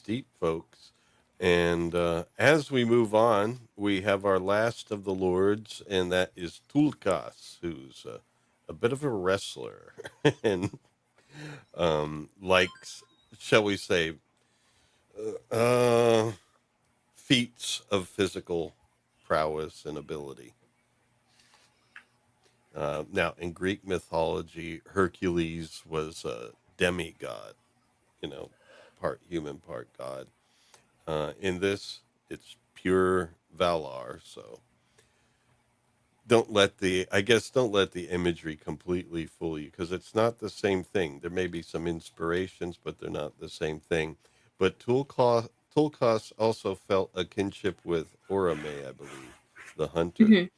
deep, folks. And as we move on, we have our last of the lords, and that is Tulkas, who's a bit of a wrestler and likes, shall we say, feats of physical prowess and ability. Now, in Greek mythology, Hercules was a demigod, part human, part god. In this, it's pure Valar, so don't let the imagery completely fool you, because it's not the same thing. There may be some inspirations, but they're not the same thing. But Tulkas also felt a kinship with Oromë, I believe, the hunter.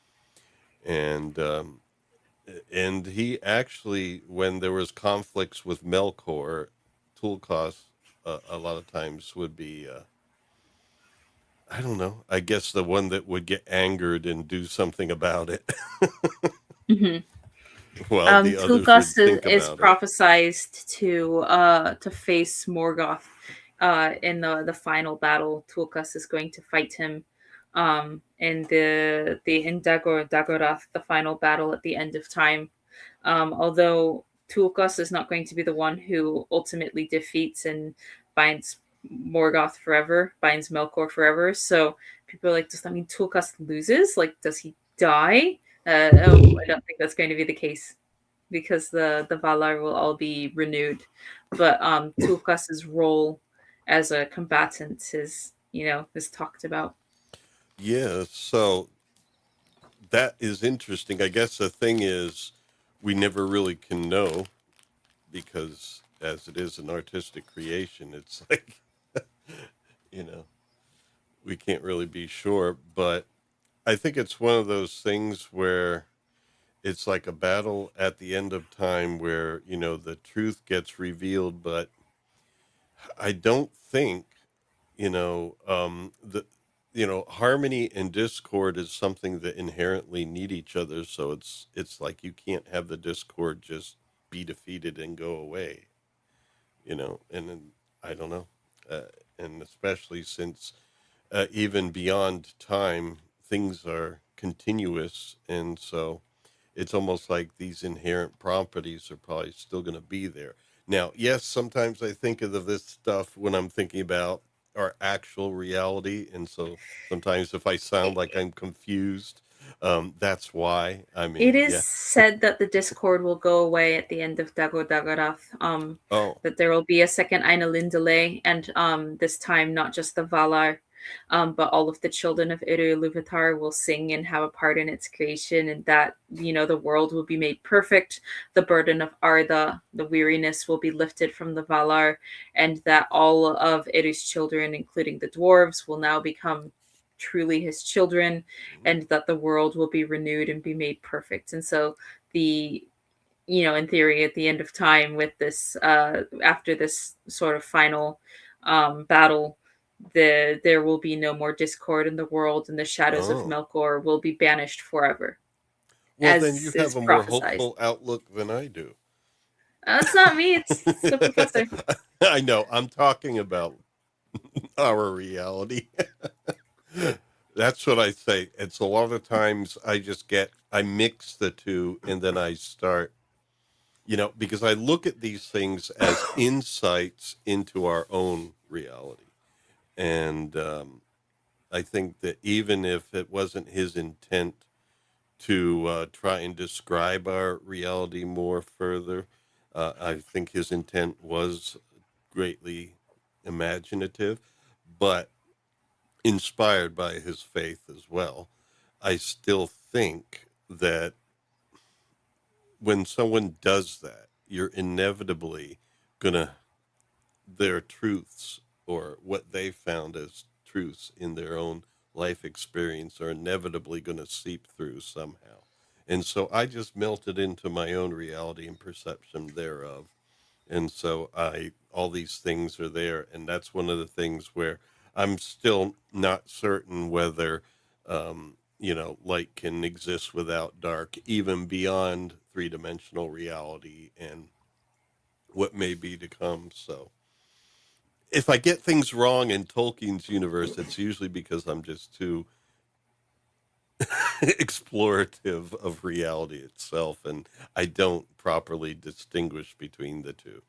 And he actually, when there was conflicts with Melkor, Tulkas a lot of times would be, I don't know, I guess the one that would get angered and do something about it. Well, the others Tulkas would think is about it. prophesized to face Morgoth in the final battle. Tulkas is going to fight him in the Dagorath, the final battle at the end of time. Although Tulkas is not going to be the one who ultimately defeats and binds Morgoth forever, binds Melkor forever. So people are like, does that mean Tulkas loses? Like, does he die? I don't think that's going to be the case, because the Valar will all be renewed. But Tulkas's role as a combatant is talked about. Yeah, so that is interesting. I guess the thing is, we never really can know, because as it is an artistic creation, it's like, we can't really be sure. But I think it's one of those things where it's like a battle at the end of time where, the truth gets revealed. But I don't think, harmony and discord is something that inherently need each other. So it's like you can't have the discord just be defeated and go away, and then, I don't know. And especially since even beyond time, things are continuous. And so it's almost like these inherent properties are probably still going to be there. Now, yes, sometimes I think of this stuff when I'm thinking about our actual reality. And so sometimes if I sound like I'm confused, that's why. I mean, it is said that the discord will go away at the end of Dagorath. That there will be a second Ainulindale, and this time not just the Valar, but all of the children of Eru Ilúvatar will sing and have a part in its creation, and that the world will be made perfect. The burden of Arda, the weariness, will be lifted from the Valar, and that all of Eru's children, including the dwarves, will now become truly his children, and that the world will be renewed and be made perfect. And so in theory, at the end of time, with this after this sort of final battle, there will be no more discord in the world, and the shadows of Melkor will be banished forever. Well, then you have a more hopeful outlook than I do. It's not me, it's the professor. I know. I'm talking about our reality. That's what I say. It's a lot of times I mix the two and then I start, because I look at these things as insights into our own reality. And I think that even if it wasn't his intent to try and describe our reality more further, I think his intent was greatly imaginative, but inspired by his faith as well. I still think that when someone does that, you're inevitably gonna, their truths or what they found as truths in their own life experience are inevitably going to seep through somehow. And so I just melted into my own reality and perception thereof. And so all these things are there. And that's one of the things where I'm still not certain whether, light can exist without dark, even beyond three-dimensional reality and what may be to come. So if I get things wrong in Tolkien's universe, it's usually because I'm just too explorative of reality itself, and I don't properly distinguish between the two.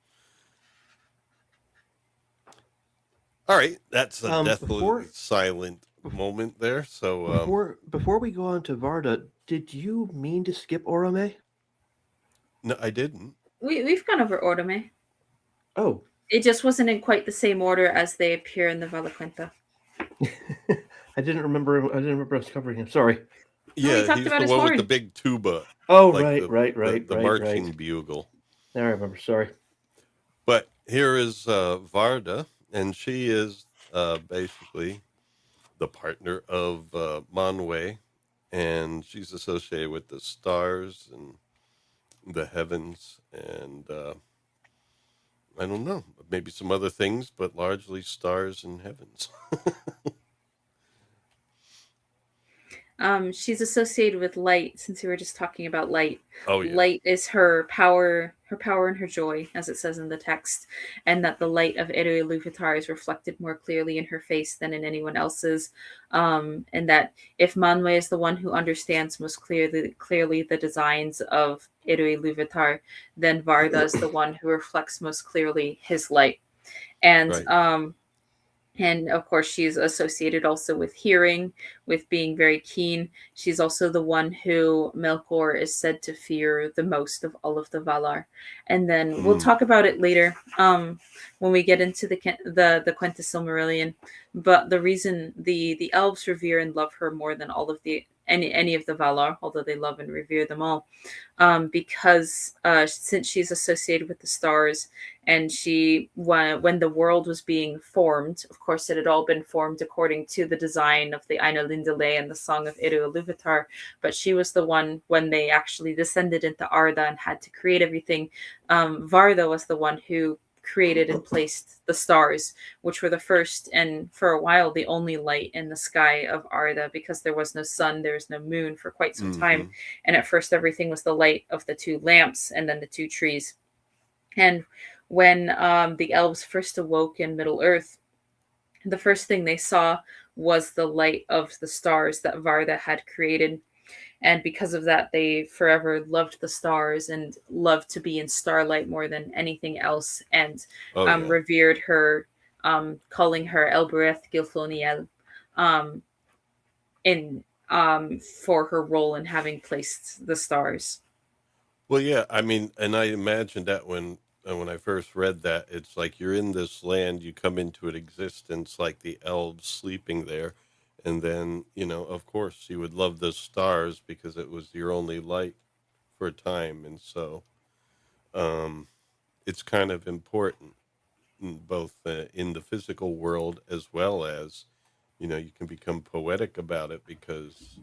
All right, that's a deathly silent moment there. So before we go on to Varda, did you mean to skip Oromë? no, I didn't. We've gone over Oromë. Oh, it just wasn't in quite the same order as they appear in the Valequenta. I didn't remember us covering him. Sorry. Yeah, talked he's about the his one with horn. the big tuba. Oh, like right. the marching bugle. Now I remember. Sorry. But here is Varda, and she is basically the partner of Manwë, and she's associated with the stars and the heavens, and I don't know, maybe some other things, but largely stars and heavens. She's associated with light, since we were just talking about light. Oh yeah. Light is her power and her joy, as it says in the text, and that the light of Eru Ilúvatar is reflected more clearly in her face than in anyone else's. And that if Manwë is the one who understands most clearly the designs of Eru Ilúvatar, then Varda is the one who reflects most clearly his light. And right. And of course, she's associated also with hearing, with being very keen. She's also the one who Melkor is said to fear the most of all of the Valar. And then we'll talk about it later when we get into the Quenta Silmarillion. But the reason the elves revere and love her more than all of any of the Valar, although they love and revere them all, because since she's associated with the stars, and when the world was being formed, of course, it had all been formed according to the design of the Aina Lindale and the Song of Eru Ilúvatar, but she was the one, when they actually descended into Arda and had to create everything, Varda was the one who created and placed the stars, which were the first and for a while the only light in the sky of Arda, because there was no sun, there was no moon for quite some time. And at first everything was the light of the two lamps and then the two trees. And when the elves first awoke in Middle Earth, the first thing they saw was the light of the stars that Varda had created. And because of that, they forever loved the stars and loved to be in starlight more than anything else, and revered her, calling her Elbereth Gilthoniel, for her role in having placed the stars. Well, yeah, I mean, and I imagined that when I first read that, it's like you're in this land, you come into an existence like the elves sleeping there, and then, of course, you would love the stars because it was your only light for a time, and so it's kind of important, both in the physical world as well as, you can become poetic about it because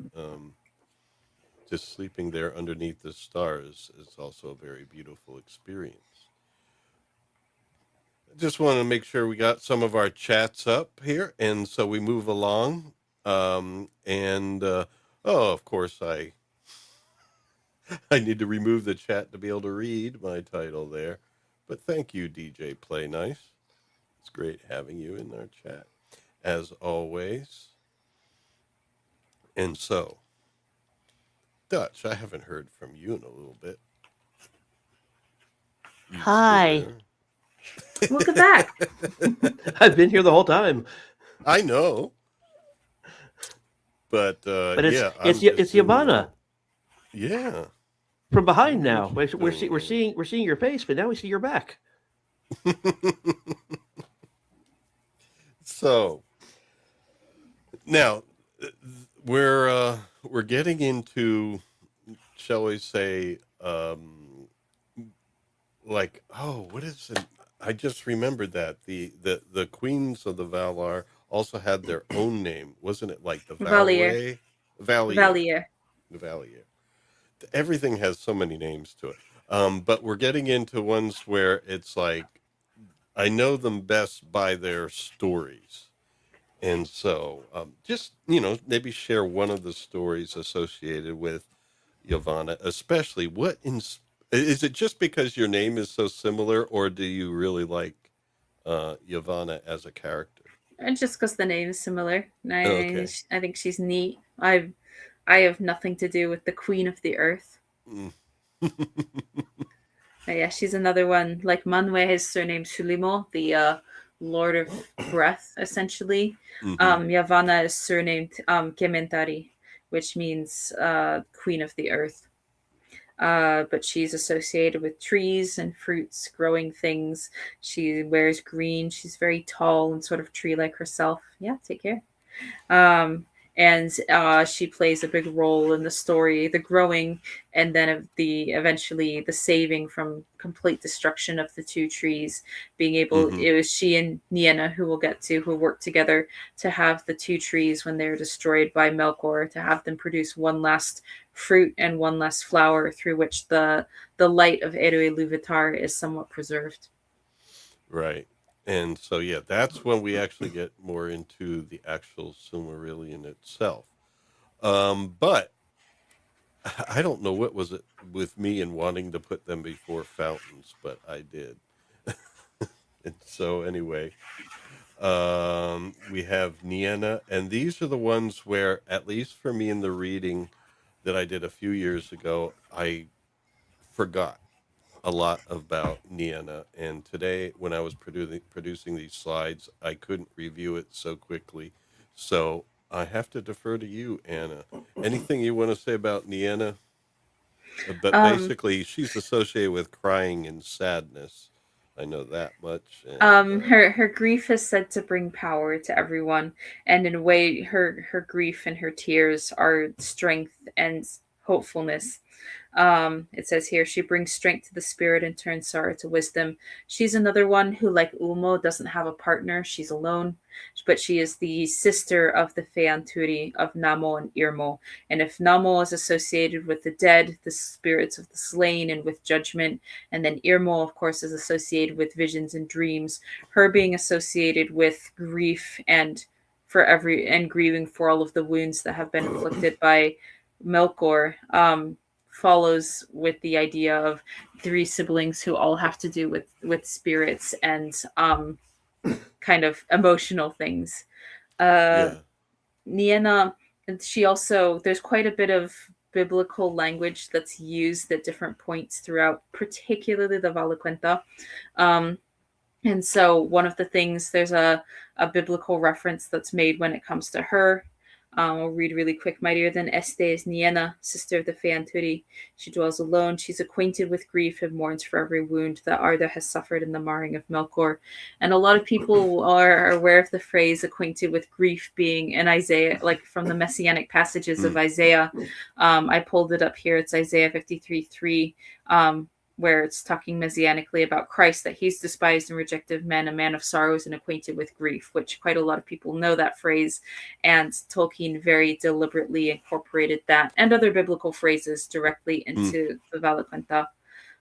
just sleeping there underneath the stars is also a very beautiful experience. I just want to make sure we got some of our chats up here, and so we move along. Of course, I need to remove the chat to be able to read my title there. But thank you, DJ Play Nice. It's great having you in our chat, as always. And so, Dutch, I haven't heard from you in a little bit. You Hi. Welcome back. I've been here the whole time. I know. But it's yeah, it's Yavarda. Yeah. From behind now. We're seeing your face, but now we see your back. So now we're getting into, shall we say, like, what is it? I just remembered that the queens of the Valar also had their own name, wasn't it? Like the Valier. Everything has so many names to it. But we're getting into ones where it's like, I know them best by their stories. And so just, maybe share one of the stories associated with Yavanna, especially is it just because your name is so similar, or do you really like Yavanna as a character? And just because the name is similar. Okay. I think she's neat. I have nothing to do with the Queen of the Earth. Yeah, she's another one. Like Manwë, his surname Ulmo, the Lord of Breath, essentially. Yavanna is surnamed Kementari, which means Queen of the Earth. But she's associated with trees and fruits, growing things. She wears green. She's very tall and sort of tree-like herself. Yeah, take care. And she plays a big role in the story, the growing, and then eventually the saving from complete destruction of the two trees. Being able, it was she and Niema, who work together to have the two trees, when they're destroyed by Melkor, to have them produce one last fruit and one last flower, through which the light of Eru Ilúvatar is somewhat preserved. Right. And so, yeah, that's when we actually get more into the actual Silmarillion itself. But I don't know what was it with me and wanting to put them before fountains, but I did. And so anyway, we have Niema, and these are the ones where, at least for me in the reading that I did a few years ago, I forgot a lot about Niema, and today when I was producing these slides, I couldn't review it so quickly, so I have to defer to you, Anna. Anything you want to say about Niema? But basically, she's associated with crying and sadness. I know that much. And, her grief is said to bring power to everyone, and in a way, her grief and her tears are strength and hopefulness. It says here, she brings strength to the spirit and turns sorrow to wisdom. She's another one who, like Ulmo, doesn't have a partner. She's alone, but she is the sister of the Feanturi of Namo and Irmo. And if Namo is associated with the dead, the spirits of the slain, and with judgment, and then Irmo, of course, is associated with visions and dreams, her being associated with grief and grieving for all of the wounds that have been inflicted by Melkor, follows with the idea of three siblings who all have to do with spirits and kind of emotional things. Niema, she also, there's quite a bit of biblical language that's used at different points throughout, particularly the Valequenta. And so one of the things, there's a biblical reference that's made when it comes to her. I'll read really quick. Mightier than Estë is Niema, sister of the Feanturi. She dwells alone. She's acquainted with grief and mourns for every wound that Arda has suffered in the marring of Melkor. And a lot of people are aware of the phrase acquainted with grief being in Isaiah, like from the messianic passages of Isaiah. I pulled it up here. It's Isaiah 53:3. Where it's talking messianically about Christ, that he's despised and rejected of men, a man of sorrows and acquainted with grief, which quite a lot of people know that phrase. And Tolkien very deliberately incorporated that and other biblical phrases directly into the Valaquenta.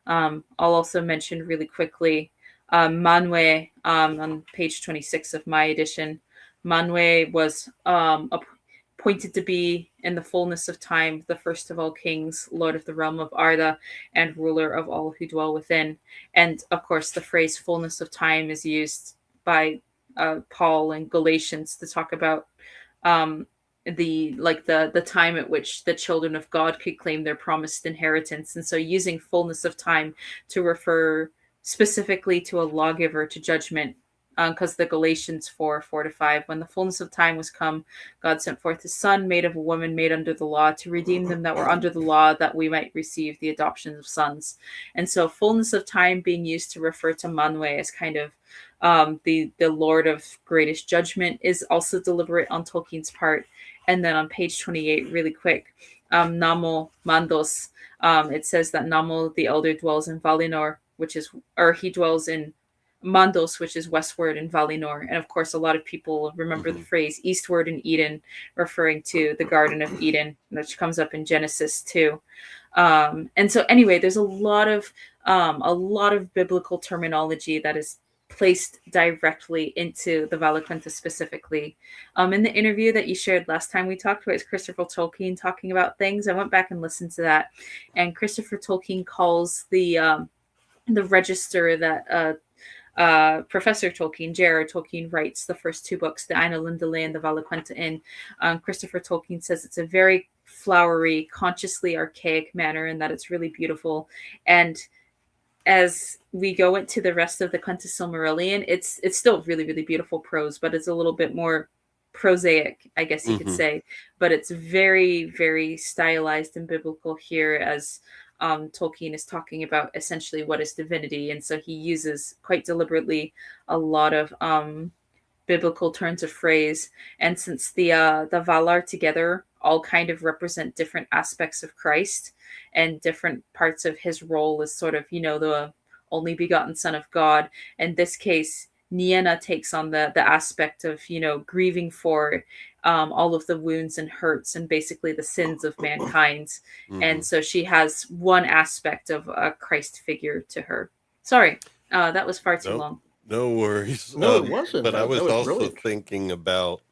I'll also mention really quickly Manwë, on page 26 of my edition. Manwë was appointed to be, in the fullness of time, the first of all kings, lord of the realm of Arda, and ruler of all who dwell within. And of course, the phrase fullness of time is used by Paul in Galatians to talk about the time at which the children of God could claim their promised inheritance. And so using fullness of time to refer specifically to a lawgiver, to judgment, because the Galatians 4:4-5, when the fullness of time was come, God sent forth his son, made of a woman, made under the law, to redeem them that were under the law, that we might receive the adoption of sons. And so fullness of time being used to refer to Manwë as kind of the Lord of greatest judgment is also deliberate on Tolkien's part. And then on page 28, really quick, Namo Mandos, it says that Namo the elder dwells in Valinor, he dwells in Mandos, which is westward in Valinor. And of course, a lot of people remember the phrase eastward in Eden, referring to the Garden of Eden, which comes up in Genesis 2. And so anyway, there's a lot of biblical terminology that is placed directly into the Valequenta specifically. In the interview that you shared last time we talked about, is Christopher Tolkien talking about things. I went back and listened to that, and Christopher Tolkien calls the register that Professor Tolkien, J.R.R. Tolkien, writes the first two books, the Aina Lindale and the Valaquenta in. Christopher Tolkien says it's a very flowery, consciously archaic manner, and that it's really beautiful. And as we go into the rest of the Quenta Silmarillion, it's still really, really beautiful prose, but it's a little bit more prosaic, I guess you could say. But it's very, very stylized and biblical here, as Tolkien is talking about essentially what is divinity. And so he uses quite deliberately a lot of biblical turns of phrase. And since the Valar together all kind of represent different aspects of Christ and different parts of his role as sort of, the only begotten Son of God, in this case, Niema takes on the aspect of, grieving for all of the wounds and hurts and basically the sins of mankind. And so she has one aspect of a Christ figure to her. Sorry, that was far too long. No worries. No, it wasn't. But I was also brilliant. thinking about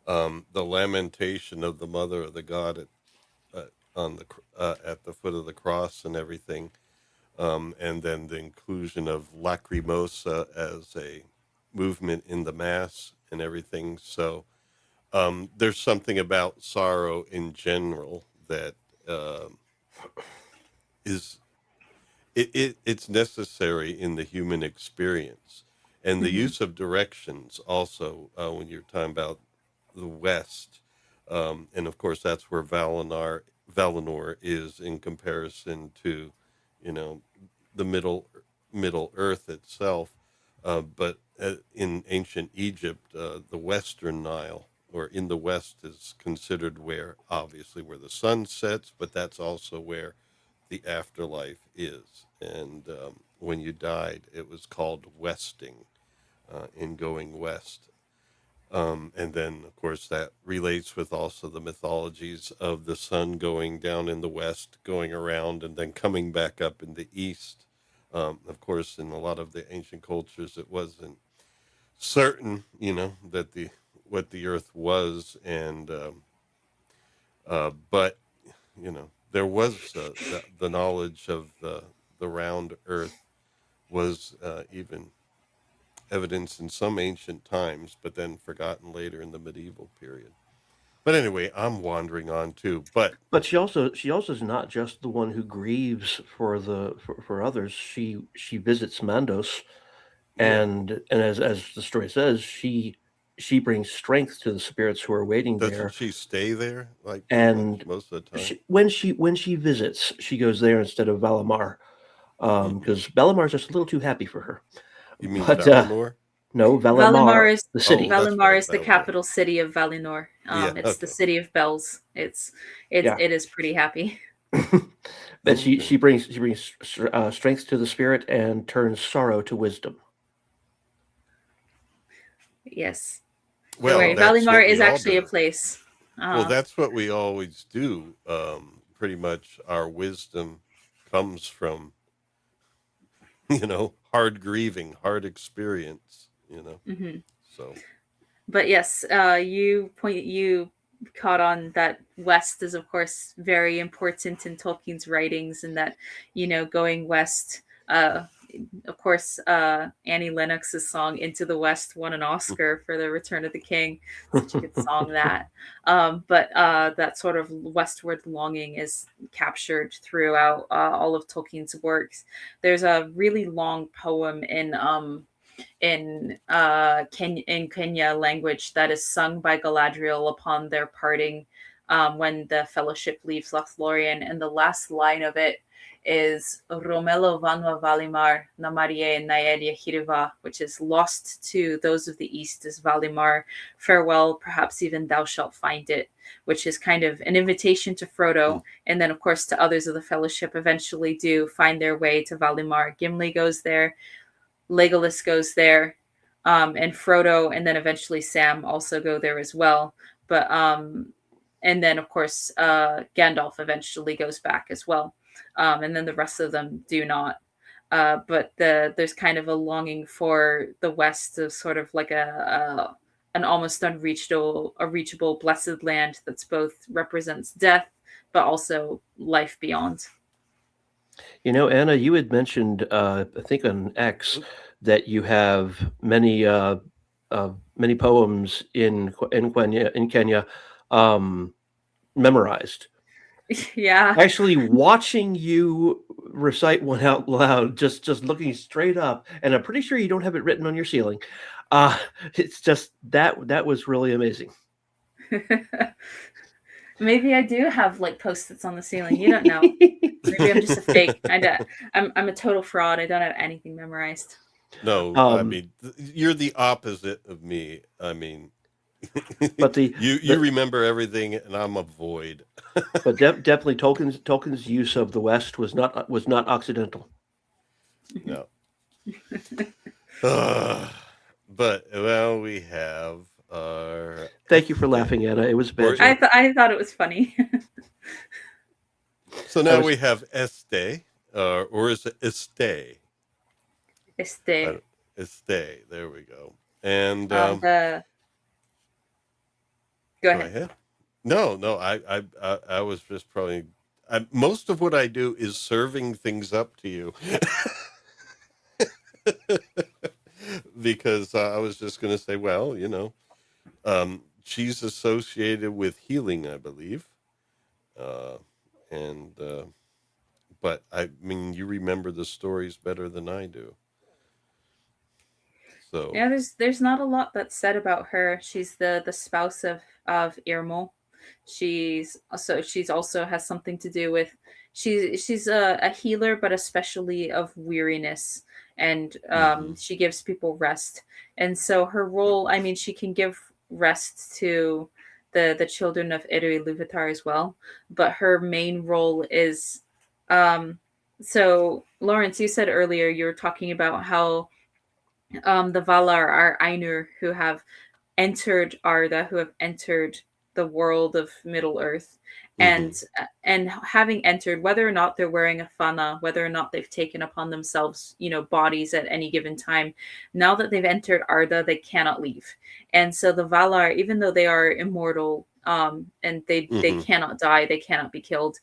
the lamentation of the mother of the god at the foot of the cross and everything. And then the inclusion of lacrimosa as a movement in the mass and everything. So there's something about sorrow in general that it's necessary in the human experience. And the use of directions also, when you're talking about the West, and of course that's where Valinor is in comparison to, the Middle Earth itself. But in ancient Egypt, the Western Nile, or in the West, is considered where the sun sets, but that's also where the afterlife is. And when you died, it was called westing, in going west. And then, of course, that relates with also the mythologies of the sun going down in the west, going around, and then coming back up in the east. Of course, in a lot of the ancient cultures, it wasn't certain, that what the earth was, and but there was the knowledge of the round earth was even evidence in some ancient times, but then forgotten later in the medieval period. But anyway, I'm wandering on too. But she also is not just the one who grieves for others. She visits Mandos, and as the story says, she brings strength to the spirits who are waiting there. Doesn't she stay there and most of the time? When she visits, she goes there instead of Valimar, because Valimar's just a little too happy for her. You mean Valinor? No, Valimar is the city. Valimar is the capital city of Valinor. It's the city of bells. It is pretty happy. But she brings strength to the spirit and turns sorrow to wisdom. Yes. Well, Valimar is actually a place. Well, that's what we always do. Pretty much our wisdom comes from, hard grieving, hard experience, So. But yes, you caught on that west is of course very important in Tolkien's writings, and that going west of course, Annie Lennox's song "Into the West" won an Oscar for The Return of the King. Such a good song, that. But that sort of westward longing is captured throughout all of Tolkien's works. There's a really long poem in Kenya language that is sung by Galadriel upon their parting, when the Fellowship leaves Lórien, and the last line of it is Romelo Vanwa Valimar Namarie Naedia Hiriva, which is lost to those of the east is Valimar, farewell, perhaps even thou shalt find it, which is kind of an invitation to Frodo, and then of course to others of the Fellowship eventually do find their way to Valimar. Gimli goes there, Legolas goes there, and Frodo, and then eventually Sam also go there as well. But and then of course Gandalf eventually goes back as well. And then the rest of them do not. But there's kind of a longing for the West of sort of like an almost reachable blessed land that's both represents death, but also life beyond. Anna, you had mentioned, I think on X, that you have many poems in Kenya memorized. Yeah. Actually, watching you recite one out loud, just looking straight up, and I'm pretty sure you don't have it written on your ceiling. It's just that was really amazing. Maybe I do have like post-its on the ceiling. You don't know. Maybe I'm just a fake. I'm a total fraud. I don't have anything memorized. No, I mean, you're the opposite of me. I mean, but you remember everything, and I'm a void. But definitely Tolkien's use of the West was not Occidental. No. But well, we have our. Thank you for laughing, Anna. It was bad. I thought it was funny. So now we have Estë, or is it Estë? Estë. Estë. There we go. And go ahead. No. I was just probably. Most of what I do is serving things up to you. Because I was just going to say, well, she's associated with healing, I believe. But I mean, you remember the stories better than I do. So yeah, there's not a lot that's said about her. She's the spouse of Ulmo. She's also has something to do with she's a healer, but especially of weariness, and she gives people rest. And so her role, I mean, she can give rest to the children of Eru Ilúvatar as well, but her main role is so Lawrence, you said earlier you were talking about how the Valar are Ainur who have entered Arda, who have entered the world of Middle Earth, and having entered, whether or not they're wearing a Vanna, whether or not they've taken upon themselves, bodies at any given time, now that they've entered Arda, they cannot leave. And so the Valar, even though they are immortal, and they cannot die, they cannot be killed,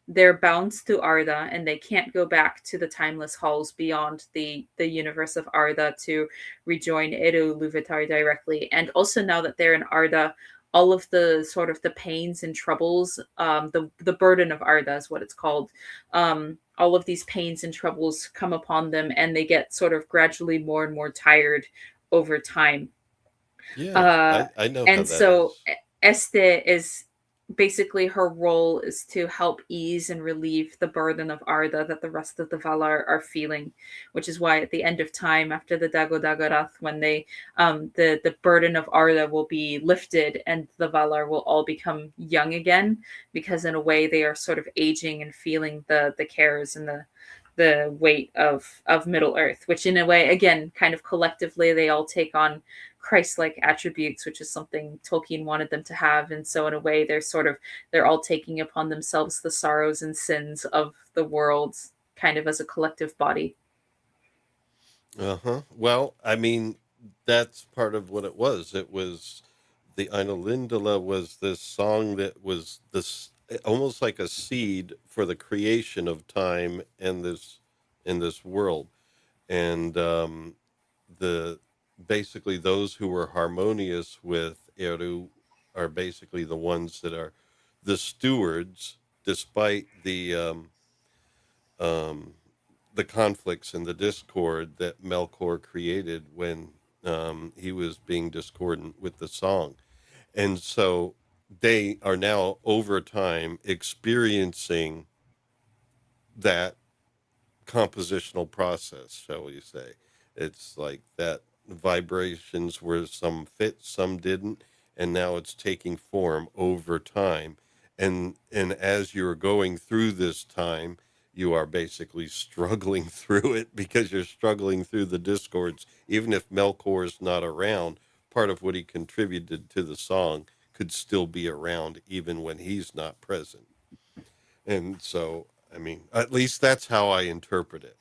they're bound to Arda, and they can't go back to the timeless halls beyond the universe of Arda to rejoin Eru Ilúvatar directly. And also now that they're in Arda, all of the sort of the pains and troubles, the burden of Arda is what it's called. All of these pains and troubles come upon them, and they get sort of gradually more and more tired over time. Yeah, I know. And so Estë is basically, her role is to help ease and relieve the burden of Arda that the rest of the Valar are feeling, which is why at the end of time, after the Dago Dagarath, when they the burden of Arda will be lifted and the Valar will all become young again, because in a way they are sort of aging and feeling the cares and the weight of Middle Earth, which in a way, again, kind of collectively they all take on Christ-like attributes, which is something Tolkien wanted them to have. And so in a way they're all taking upon themselves the sorrows and sins of the world, kind of as a collective body. Well, I mean, that's part of what it was. It was the Ainulindalë was this song that was this almost like a seed for the creation of time and this in this world, and the basically those who were harmonious with Eru are basically the ones that are the stewards, despite the conflicts and the discord that Melkor created when he was being discordant with the song. And so they are now over time experiencing that compositional process, shall we say. It's like that vibrations where some fit, some didn't, and now it's taking form over time. And as you're going through this time, you are basically struggling through it because you're struggling through the discords. Even if Melkor is not around, part of what he contributed to the song could still be around even when he's not present. And so, I mean, at least that's how I interpret it.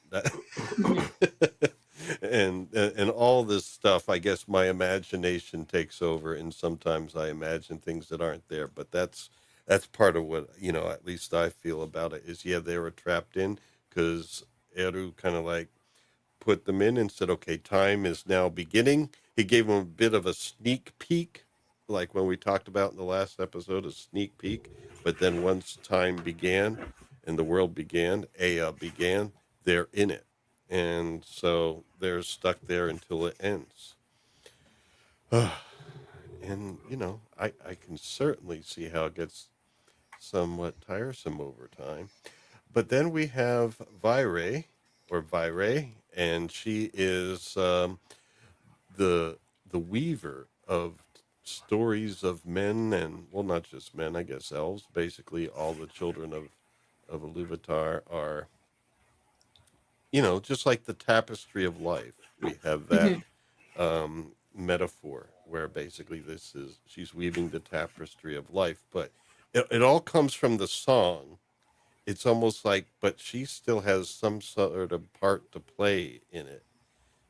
And all this stuff, I guess my imagination takes over, and sometimes I imagine things that aren't there. But that's part of what, at least I feel about it is, yeah, they were trapped in because Eru kind of like put them in and said, okay, time is now beginning. He gave them a bit of a sneak peek, like when we talked about in the last episode, a sneak peek. But then once time began and the world began, Ea began, they're in it. And so they're stuck there until it ends. And, I can certainly see how it gets somewhat tiresome over time. But then we have Vairë, and she is the weaver of stories of men, and well, not just men, I guess elves. Basically, all the children of Iluvatar are, just like the tapestry of life. We have that metaphor where basically she's weaving the tapestry of life, but it all comes from the song. It's almost like, but she still has some sort of part to play in it.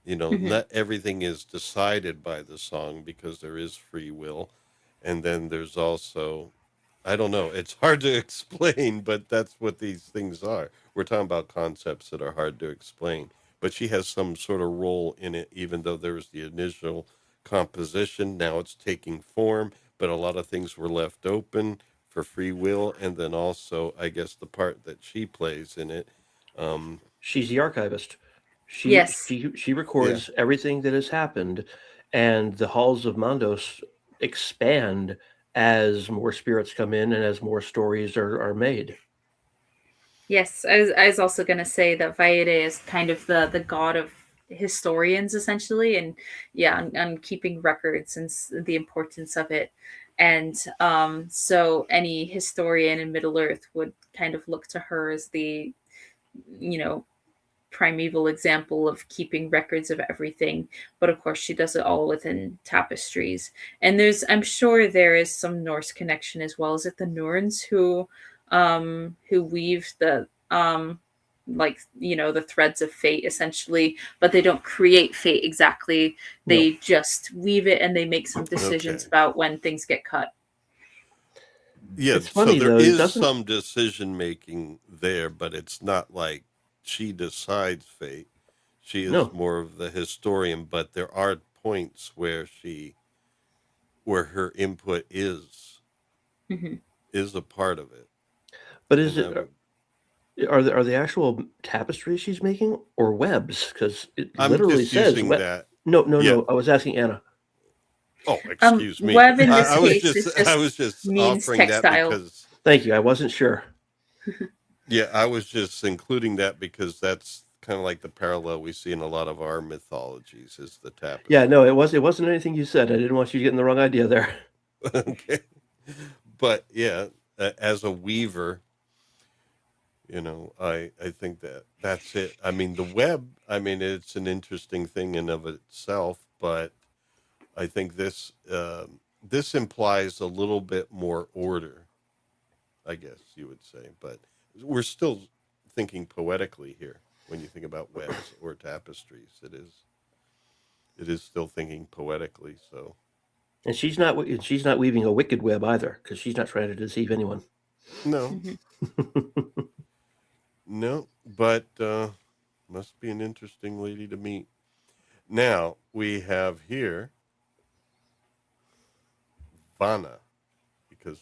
Not everything is decided by the song because there is free will. And then there's also, I don't know, it's hard to explain, but that's what these things are. We're talking about concepts that are hard to explain. But she has some sort of role in it, even though there was the initial composition. Now it's taking form, but a lot of things were left open for free will. And then also, I guess, the part that she plays in it. She's the archivist. She Yes. she records everything that has happened, and the halls of Mandos expand as more spirits come in and as more stories are made. Yes, I was also going to say that Vairë is kind of the god of historians, essentially, and on keeping records and the importance of it. And so any historian in Middle Earth would kind of look to her as the, primeval example of keeping records of everything. But of course, she does it all within tapestries. And I'm sure there is some Norse connection as well. Is it the Norns who weave the the threads of fate, essentially, but they don't create fate exactly. They just weave it, and they make some decisions about when things get cut. Yeah, it's funny, so there though, is some decision making there, but it's not like she decides fate. She is more of the historian, but there are points where her input is a part of it. But are the actual tapestries she's making or webs? Because it literally says that. No. I was asking Anna. Oh, excuse me. Web in this case I was just offering textile. that because. Thank you. I wasn't sure. Yeah, I was just including that because that's kind of like the parallel we see in a lot of our mythologies is the tapestry. Yeah, no, it wasn't anything you said. I didn't want you getting the wrong idea there. Okay. But yeah, as a weaver, I think that's it. I mean, the web, it's an interesting thing in of itself, but I think this implies a little bit more order, I guess you would say, but we're still thinking poetically here when you think about webs or tapestries. It is still thinking poetically. So, and she's not weaving a wicked web either, because she's not trying to deceive anyone. No, no, but Must be an interesting lady to meet. Now we have here Vanna, because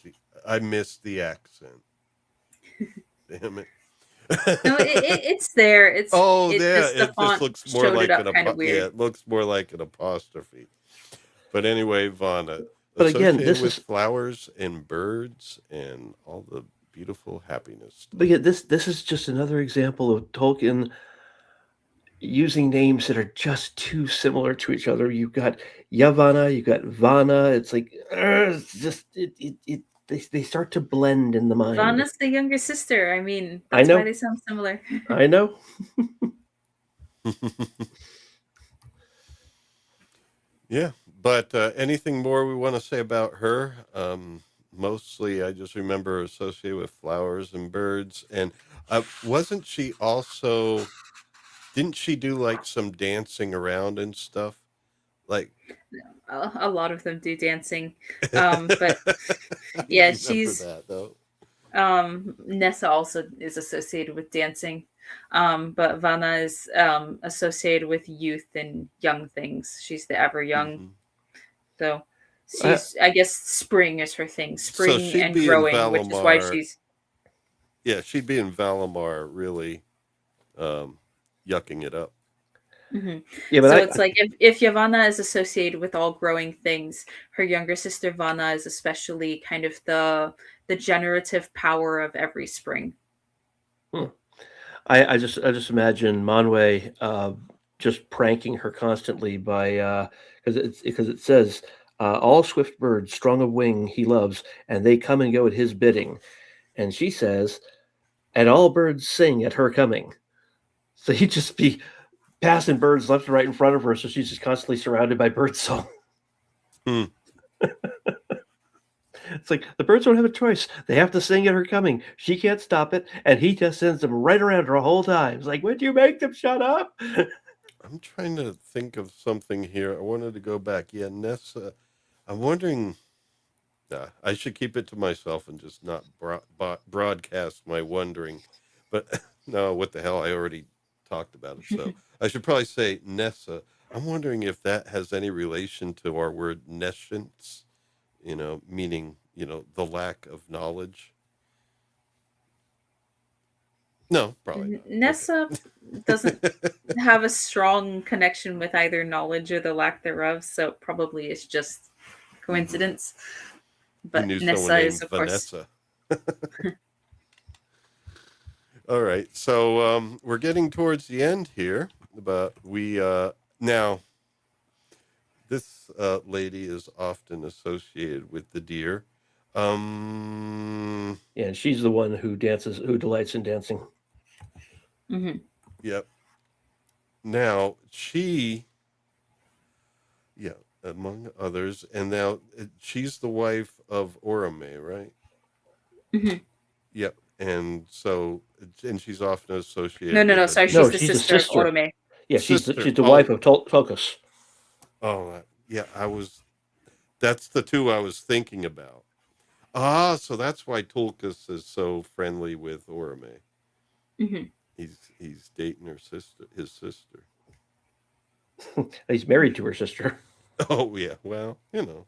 I missed the accent. Damn it. No, it's there. It's just the it font just looks more showed like it up kind of yeah, weird. it looks more like an apostrophe. But anyway, Vanna, But again, associated this with is flowers and birds and all the beautiful happiness. but again, this is just another example of Tolkien using names that are just too similar to each other. You've got Yavarda, you've got Vanna. It's like it's just they start to blend in the mind. Vanna's the younger sister. I mean, I that's know. why they sound similar. I know. Yeah, but anything more we want to say about her? Mostly, I just remember her associated with flowers and birds. And wasn't she also? Didn't she do like some dancing around and stuff? Like A lot of them do dancing, but yeah, she's that though. Nessa also is associated with dancing, but Vanna is associated with youth and young things. She's the ever young, Mm-hmm. so she's I guess spring is her thing, spring So she'd and be growing, in which is why Valamar. she's She'd be in Valamar really yucking it up. Mm-hmm. Yeah, but so it's like if Yavanna is associated with all growing things, her younger sister Vanna is especially kind of the generative power of every spring. I just imagine Manwë just pranking her constantly by because it says all swift birds, strong of wing, he loves, and they come and go at his bidding, and she says, and all birds sing at her coming. So he'd just be passing birds left and right in front of her, so she's just constantly surrounded by bird song. Hmm. It's like the birds don't have a choice. They have to sing at her coming. She can't stop it, and he just sends them right around her the whole time. It's like, would you make them shut up? I'm trying to think of something here. I wanted to go back. Yeah, Nessa. I'm wondering. I should keep it to myself and just not broadcast my wondering. But no, what the hell? I already talked about it. So I should probably say Nessa. I'm wondering if that has any relation to our word nescience, meaning, the lack of knowledge. No, probably not. Nessa doesn't have a strong connection with either knowledge or the lack thereof, so probably it's just coincidence. But You knew Nessa someone is, named of course. Vanessa. All right, so we're getting towards the end here, but we now this lady is often associated with the deer. Yeah, and she's the one who delights in dancing. Mm-hmm. Yep. Now among others, and now she's the wife of Oromë, right? Mm-hmm. Yep. And she's often associated. No. Sorry, she's the sister of Oromë. Yeah, Sister. she's the wife of Tulkas. Oh, yeah. That's the two I was thinking about. So that's why Tulkas is so friendly with Oromë. Mm-hmm. He's dating his sister. He's married to her sister. Oh yeah, well, I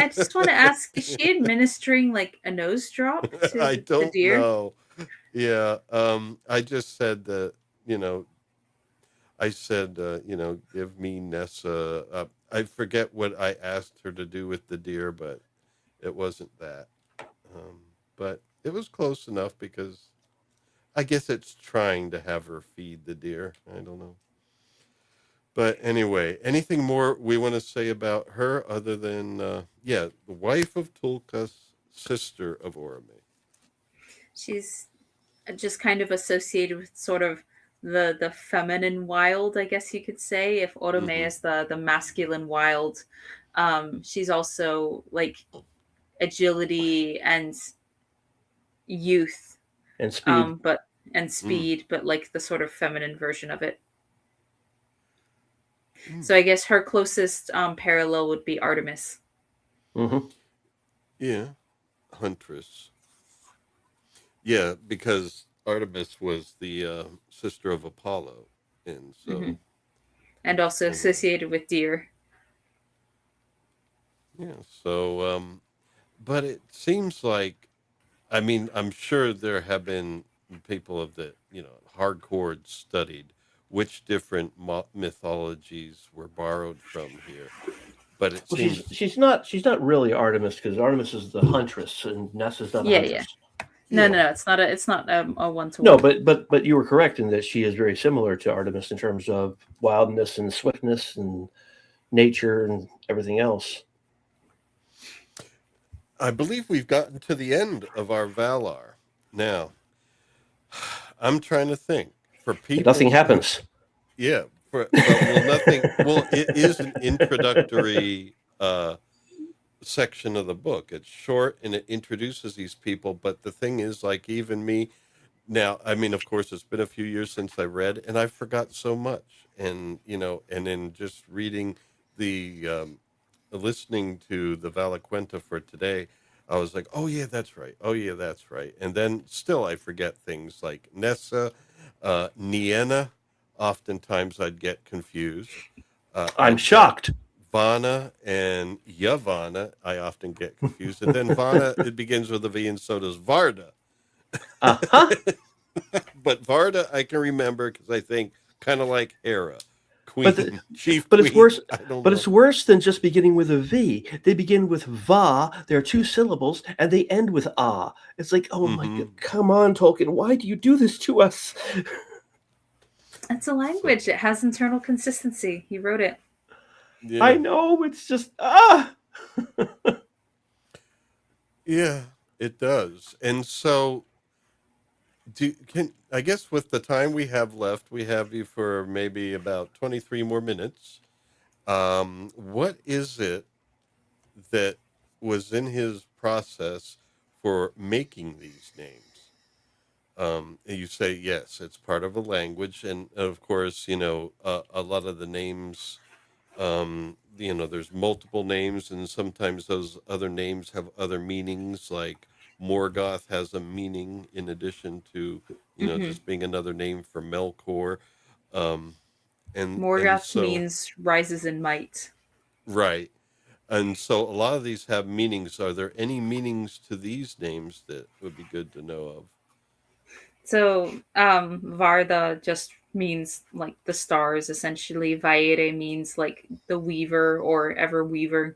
just want to ask: is she administering like a nose drop to I don't the deer? know. Yeah, I just said that. I said, give me Nessa. I forget what I asked her to do with the deer, but it wasn't that. But it was close enough because I guess it's trying to have her feed the deer. I don't know. But anyway, anything more we want to say about her other than, the wife of Tulkas, sister of Oromë? She's just kind of associated with sort of the feminine wild, I guess you could say. If Oromë is the masculine wild, she's also like agility and youth and speed, but like the sort of feminine version of it. So I guess her closest parallel would be Artemis. Mm-hmm. Yeah, huntress. Yeah, because Artemis was the sister of Apollo, and Hmm. so And also and associated with deer. yeah, so but it seems like, I mean, I'm sure there have been people of the, hardcore studied which different mythologies were borrowed from here, but it Well, seems, she's not really Artemis because Artemis is the huntress and Nessa's not a Yeah, yeah. huntress. No, yeah, no, no. It's not a one to No, one. but you were correct in that she is very similar to Artemis in terms of wildness and swiftness and nature and everything else. I believe we've gotten to the end of our Valar. Now, I'm trying to think for And nothing people who, happens. yeah, but will nothing, well, it is an introductory section of the book. It's short and it introduces these people, but the thing is, like, even me now, I mean, of course, it's been a few years since I read, and I forgot so much. And and in just reading the listening to the Valequenta for today, I was like, oh yeah, that's right. Oh yeah, that's right. And then still I forget things like Nessa, Niema. Oftentimes I'd get confused. I'm I've got shocked. Vanna and Yavarda. I often get confused. And then Vanna, it begins with a V, and so does Varda. Uh-huh. But Varda I can remember because I think kind of like Hera, But the, queen, chief but it's queen. worse. I don't But know. it's worse than just beginning with a V. They begin with va. There are two syllables, and they end with ah. It's like, oh my Mm-hmm. god, come on, Tolkien, why do you do this to us? It's a So language. It has internal consistency. He wrote it. I yeah. know it's just ah. Yeah, it does. And so, can I guess with the time we have left, we have you for maybe about 23 more minutes. What is it that was in his process for making these names? And you say yes, it's part of a language, and of course, a lot of the names, there's multiple names, and sometimes those other names have other meanings. Like Morgoth has a meaning in addition to, Hmm. just being another name for Melkor. Um, and Morgoth so means rises in might. right, and so a lot of these have meanings. Are there any meanings to these names that would be good to know of? So, Varda just means like the stars, essentially. Vairë means like the weaver or ever weaver.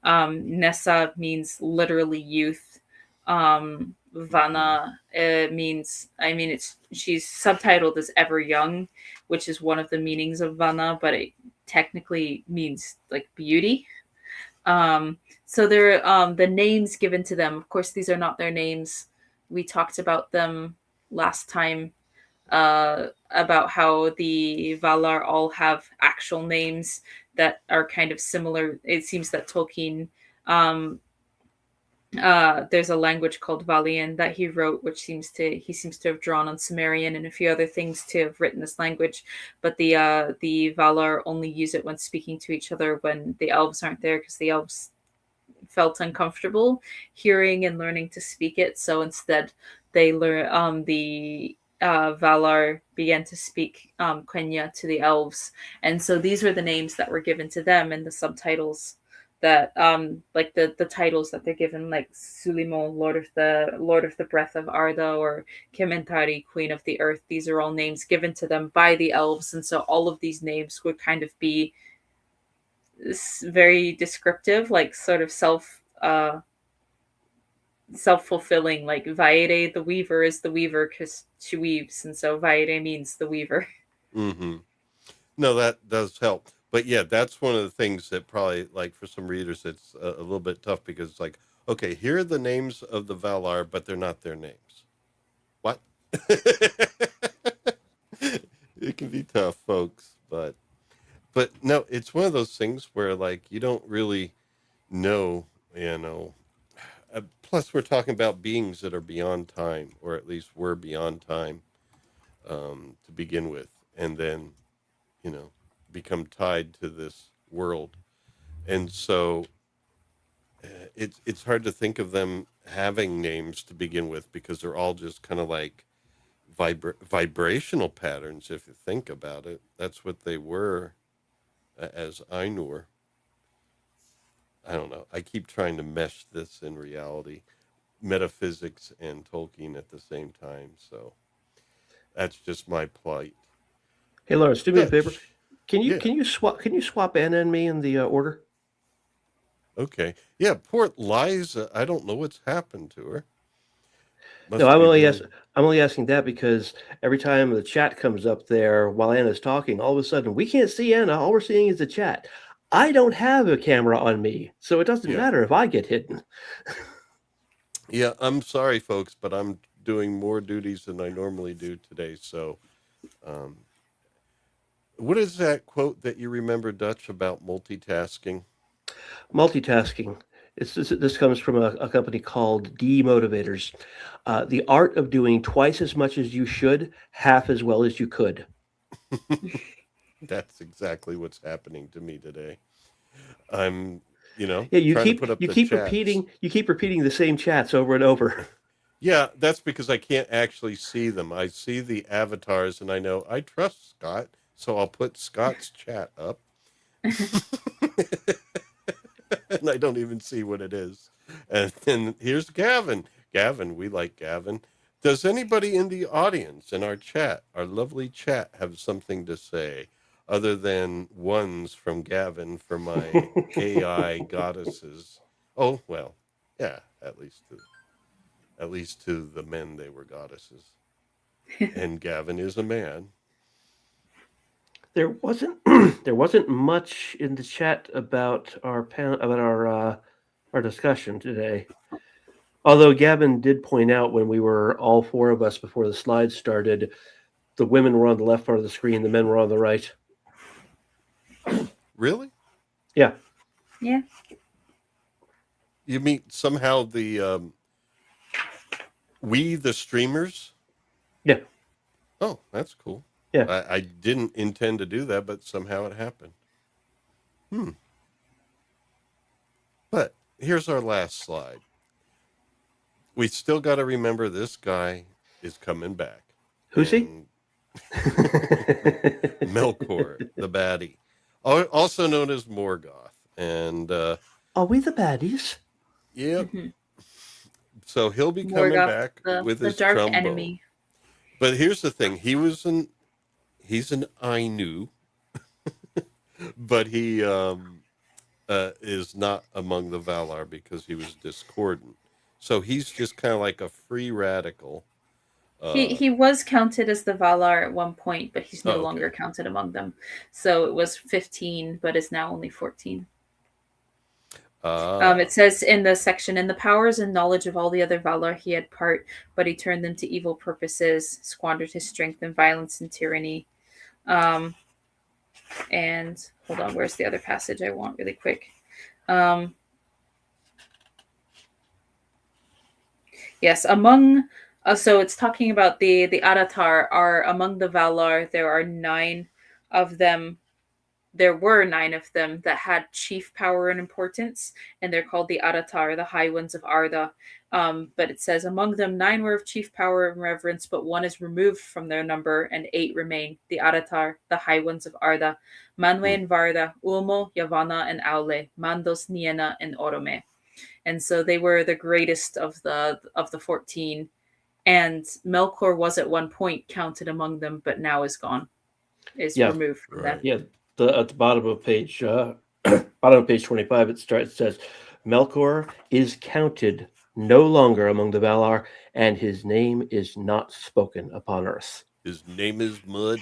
Nessa means literally youth. Hmm. Vanna means, I mean, she's subtitled as ever young, which is one of the meanings of Vanna, but it technically means like beauty. So they're the names given to them. Of course, these are not their names. We talked about them last time, about how the Valar all have actual names that are kind of similar. It seems that Tolkien, um, there's a language called Valian that he wrote, which he seems to have drawn on Sumerian and a few other things to have written this language. But the Valar only use it when speaking to each other when the elves aren't there, because the elves felt uncomfortable hearing and learning to speak it. So instead, they learn the Valar began to speak Quenya to the elves, and so these were the names that were given to them in the subtitles. That like the titles that they're given, like Sulimo, Lord of the Breath of Arda, or Kementari, Queen of the Earth. These are all names given to them by the elves, and so all of these names would kind of be very descriptive, like sort of self-fulfilling. Like Vairë the weaver is the weaver because she weaves, and so Vairë means the weaver. Hmm. No, that does help. But yeah, that's one of the things that probably, like, for some readers, it's a little bit tough because it's like, okay, here are the names of the Valar, but they're not their names. What? It can be tough, folks, but no, it's one of those things where, like, you don't really know, you know. Plus, we're talking about beings that are beyond time, or at least were beyond time, to begin with, and then, you know, become tied to this world. And so, it's hard to think of them having names to begin with because they're all just kind of like vibrational patterns. If you think about it, that's what they were as Ainur. I don't know. I keep trying to mesh this in reality, metaphysics and Tolkien at the same time. So that's just my plight. Hey, Lawrence, do me a favor. Dutch. Can Yeah. you swap Anna and me in the order? Okay. Yeah. Poor Liza. I don't know what's happened to her. No, I'm only asking that because every time the chat comes up there while Anna's talking, all of a sudden we can't see Anna. All we're seeing is the chat. I don't have a camera on me, so it doesn't matter if I get hidden. Yeah, I'm sorry, folks, but I'm doing more duties than I normally do today. So, what is that quote that you remember, Dutch, about multitasking? Multitasking. This comes from a company called Demotivators. The art of doing twice as much as you should, half as well as you could. That's exactly what's happening to me today. I'm, you trying to put up the chats. You keep repeating the same chats over and over. Yeah, that's because I can't actually see them. I see the avatars and I know I trust Scott, so I'll put Scott's chat up. And I don't even see what it is. And then here's Gavin. Gavin, we like Gavin. Does anybody in the audience, in our chat, our lovely chat, have something to say other than ones from Gavin for my AI goddesses? Oh, well, yeah, at least to the men they were goddesses. And Gavin is a man. There wasn't much in the chat about our discussion today. Although Gavin did point out when we were all four of us before the slides started, the women were on the left part of the screen, the men were on the right. Really? Yeah. Yeah. You mean somehow the streamers? Yeah. Oh, that's cool. Yeah. I didn't intend to do that, but somehow it happened. But here's our last slide. We still got to remember this guy is coming back. Who's he? Melkor, the baddie, also known as Morgoth. And are we the baddies? Yep. Mm-hmm. So he'll be coming back with his dark trombone. enemy. But here's the thing: he's an Ainu, but he is not among the Valar because he was discordant. So he's just kind of like a free radical. He was counted as the Valar at one point, but he's no longer counted among them. So it was 15, but is now only 14. It says in the section, in the powers and knowledge of all the other Valar he had part, but he turned them to evil purposes, squandered his strength in violence and tyranny. And hold on, where's the other passage I want really quick? Yes, among... so it's talking about the Adatar are among the Valar. There are 9 of them. There were 9 of them that had chief power and importance, and they're called the Adatar, the High Ones of Arda. But it says among them 9 were of chief power and reverence, but 1 is removed from their number, and 8 remain. The Adatar, the High Ones of Arda, Manwë and Vairë, Ulmo, Yavarda, and Aulë, Mandos, Niema, and Oromë. And so they were the greatest of the 14. And Melkor was at one point counted among them, but now is gone. Removed from them. Yeah, at the bottom of page 25, it says, Melkor is counted no longer among the Valar, and his name is not spoken upon earth. His name is mud.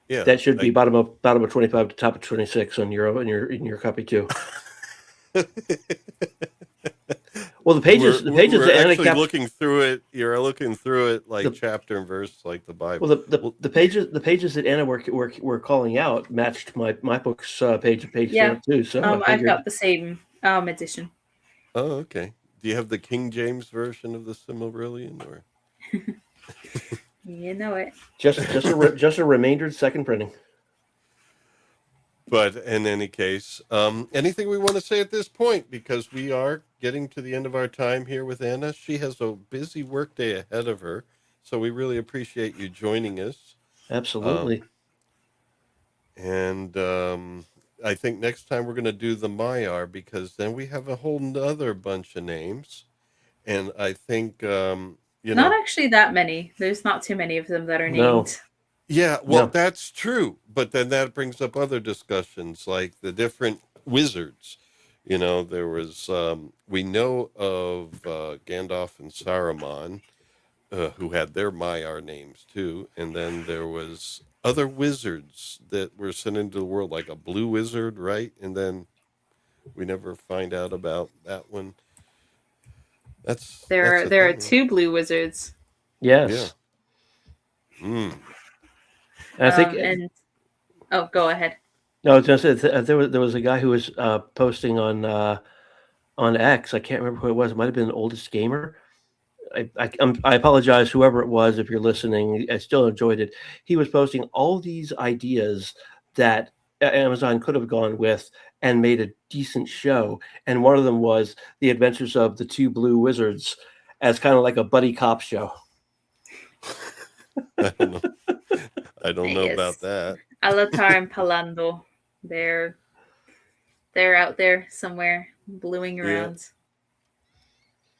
Yeah, that should be bottom of 25 to top of 26 on your copy too. Well, the pages we're actually looking through it. You're looking through it like chapter and verse, like the Bible. Well, the pages that Anna were calling out matched my book's page too. So I've got the same edition. Oh, okay. Do you have the King James version of the Silmarillion, or? You know it. Just a remaindered second printing. But in any case, anything we want to say at this point, because we are getting to the end of our time here with Anna. She has a busy workday ahead of her, so we really appreciate you joining us. Absolutely. And I think next time we're going to do the Maiar, because then we have a whole nother bunch of names. And I think, Not actually that many. There's not too many of them that are No. named. yeah, well, No. that's true. But then that brings up other discussions, like the different wizards. There was, we know of Gandalf and Saruman, who had their Maiar names too. And then there was other wizards that were sent into the world, like a blue wizard, right? And then we never find out about that one. That's There a are thing, right? 2 blue wizards. Yes. Yeah. Mm. I think. Go ahead. No, I was going to say there was a guy who was posting on X. I can't remember who it was. It might have been Oldest Gamer. I apologize, whoever it was, if you're listening. I still enjoyed it. He was posting all these ideas that Amazon could have gone with and made a decent show. And one of them was the adventures of the 2 blue wizards as kind of like a buddy cop show. I don't know. I don't know Yes. about that. Alatar and Palando. They're out there somewhere, bluing around.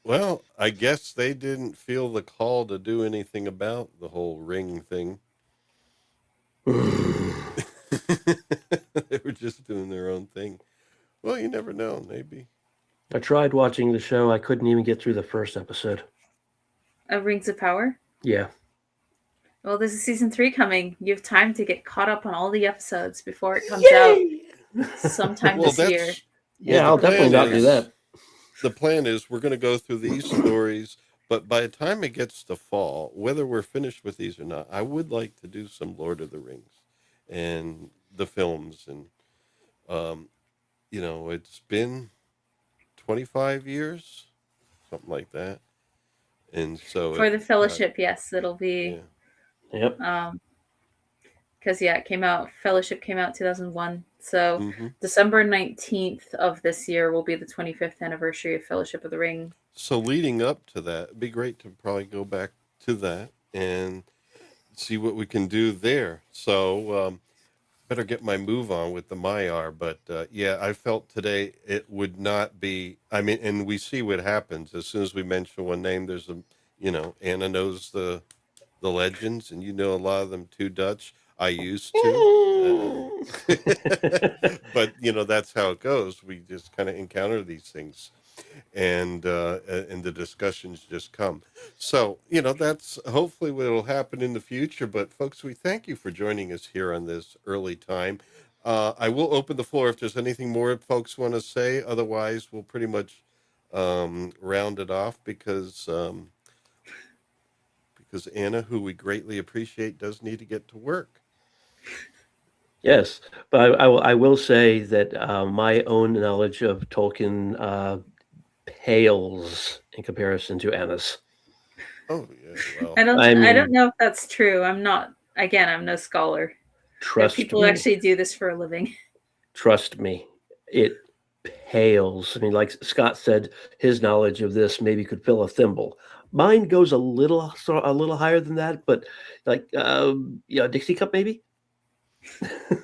Well, I guess they didn't feel the call to do anything about the whole ring thing. They were just doing their own thing. Well, you never know. Maybe. I tried watching the show. I couldn't even get through the first episode. Of Rings of Power? Yeah. Well, there's a season 3 coming. You have time to get caught up on all the episodes before it comes out sometime this year. Yeah, I'll definitely not do that. The plan is we're going to go through these stories, but by the time it gets to fall, whether we're finished with these or not, I would like to do some Lord of the Rings and the films. And, it's been 25 years, something like that. And so for the Fellowship, yes, it'll be. Yeah. Yep. Because Fellowship came out 2001. So December 19th of this year will be the 25th anniversary of Fellowship of the Ring. So leading up to that, it'd be great to probably go back to that and see what we can do there. So better get my move on with the Maiar. But I felt today it would not be, and we see what happens. As soon as we mention one name, there's Anna knows the legends, and a lot of them too, Dutch. I used to. But, that's how it goes. We just kind of encounter these things. And the discussions just come. So, that's hopefully what will happen in the future. But, folks, we thank you for joining us here on this early time. I will open the floor if there's anything more folks want to say. Otherwise, we'll pretty much round it off because Anna, who we greatly appreciate, does need to get to work. Yes, but I will say that my own knowledge of Tolkien pales in comparison to Anna's. Oh yeah, well, I don't know if that's true. I'm not. Again, I'm no scholar. Trust people me. actually do this for a living. Trust me, it pales. Like Scott said, his knowledge of this maybe could fill a thimble. Mine goes a little higher than that, but like Dixie cup maybe.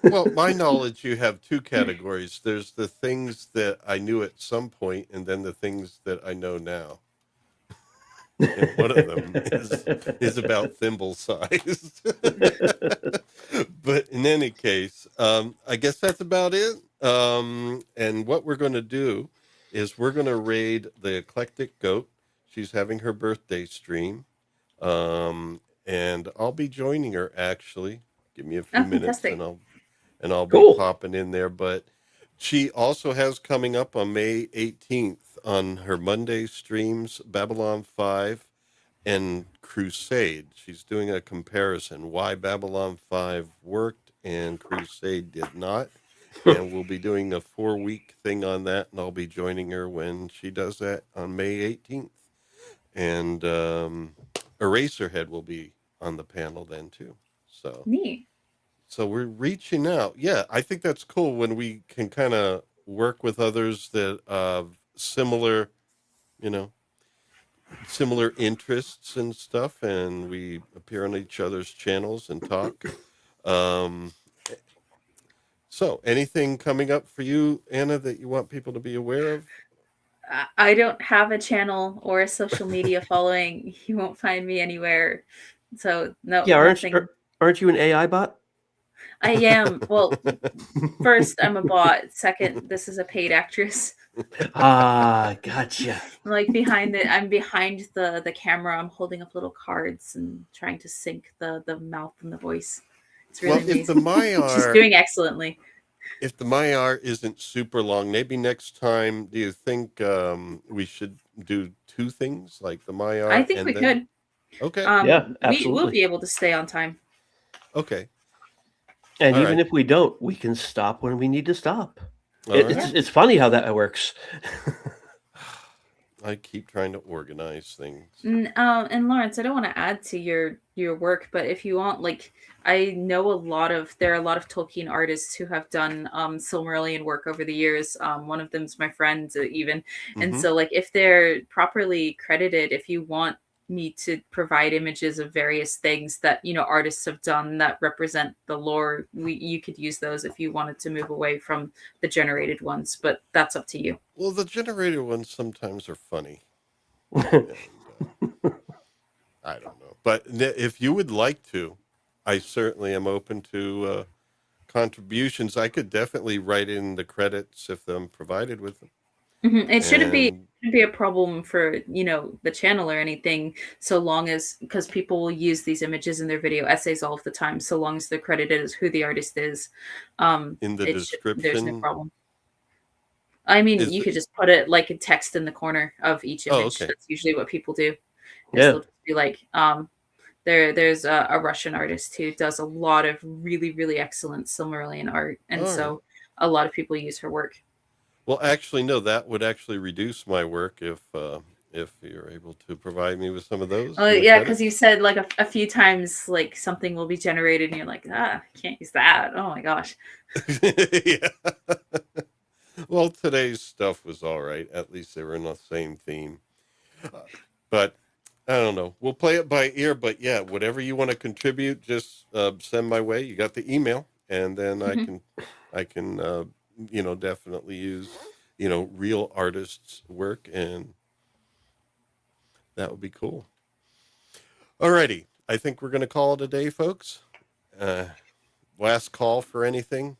Well, my knowledge, you have 2 categories. There's the things that I knew at some point, and then the things that I know now. And one of them is about thimble size. But in any case, I guess that's about it. And what we're going to do is we're going to raid the Eclectic Goat. She's having her birthday stream. And I'll be joining her, actually. Give me a few minutes, fantastic. and I'll Cool. be popping in there. But she also has coming up on May 18th on her Monday streams, Babylon 5 and Crusade. She's doing a comparison, why Babylon 5 worked and Crusade did not. And we'll be doing a 4-week thing on that, and I'll be joining her when she does that on May 18th. And Eraserhead will be on the panel then too. So neat. So we're reaching out. Yeah, I think that's cool when we can kind of work with others that similar, you know, similar interests and stuff, and we appear on each other's channels and talk. Um, so anything coming up for you, Anna, that you want people to be aware of? I don't have a channel or a social media following. You won't find me anywhere. So no, Yeah, nothing. aren't you an AI bot? I am. Well, first, I'm a bot. Second, this is a paid actress. Ah, gotcha. Like I'm behind the camera. I'm holding up little cards and trying to sync the mouth and the voice. It's really Well, if the amazing. She's Maiar, doing excellently. if the Maiar isn't super long, maybe next time, do you think we should do two things, like the I Maiar think we and then? could. Okay. Yeah, We will absolutely. be able to stay on time. Okay. And All even right. if we don't, we can stop when we need to stop. All right. It's funny how that works. I keep trying to organize things. And Lawrence, I don't want to add to your work, but if you want, like, I know there are a lot of Tolkien artists who have done Silmarillion work over the years. One of them's my friend, even, and Mm-hmm. so like if they're properly credited, if you want me to provide images of various things that artists have done that represent the lore, you could use those if you wanted to move away from the generated ones, but that's up to you. Well, the generated ones sometimes are funny. And, I don't know. But if you would like to, I certainly am open to contributions. I could definitely write in the credits if I'm provided with them. It shouldn't And be a problem for the channel or anything, so long as, because people will use these images in their video essays all of the time, so long as they're credited as who the artist is. in the There's no description, problem. I mean, is you it? could just put it like a text in the corner of each Oh, image. okay. That's usually what people do. Is Yeah. they'll just be like, there's a Russian artist who does a lot of really, really excellent Silmarillion art, and All so right. a lot of people use her work. Well, actually, no, that would actually reduce my work if you're able to provide me with some of those Oh in the yeah, because credits. you said like a few times like something will be generated, and you're like, I can't use that. Oh my gosh. Yeah. Well, today's stuff was all right. At least they were in the same theme. But I don't know. We'll play it by ear. But yeah, whatever you want to contribute, just send my way. You got the email, and then Mhm. I can, definitely use, real artists' work, and that would be cool. Alrighty, I think we're gonna call it a day, folks. Uh, Last call for anything.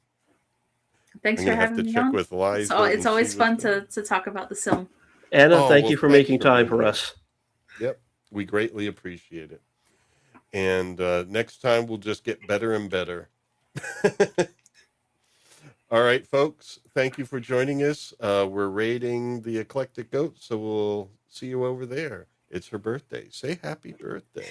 Thanks I'm for gonna have to having me check on. with Liza It's and see always what's fun going on. to talk about the film. Anna, Oh thank well, you for thanks making for time being for here. us. Yep, we greatly appreciate it. And next time we'll just get better and better. All right, folks. Thank you for joining us. We're raiding the Eclectic Goat, so we'll see you over there. It's her birthday. Say happy birthday.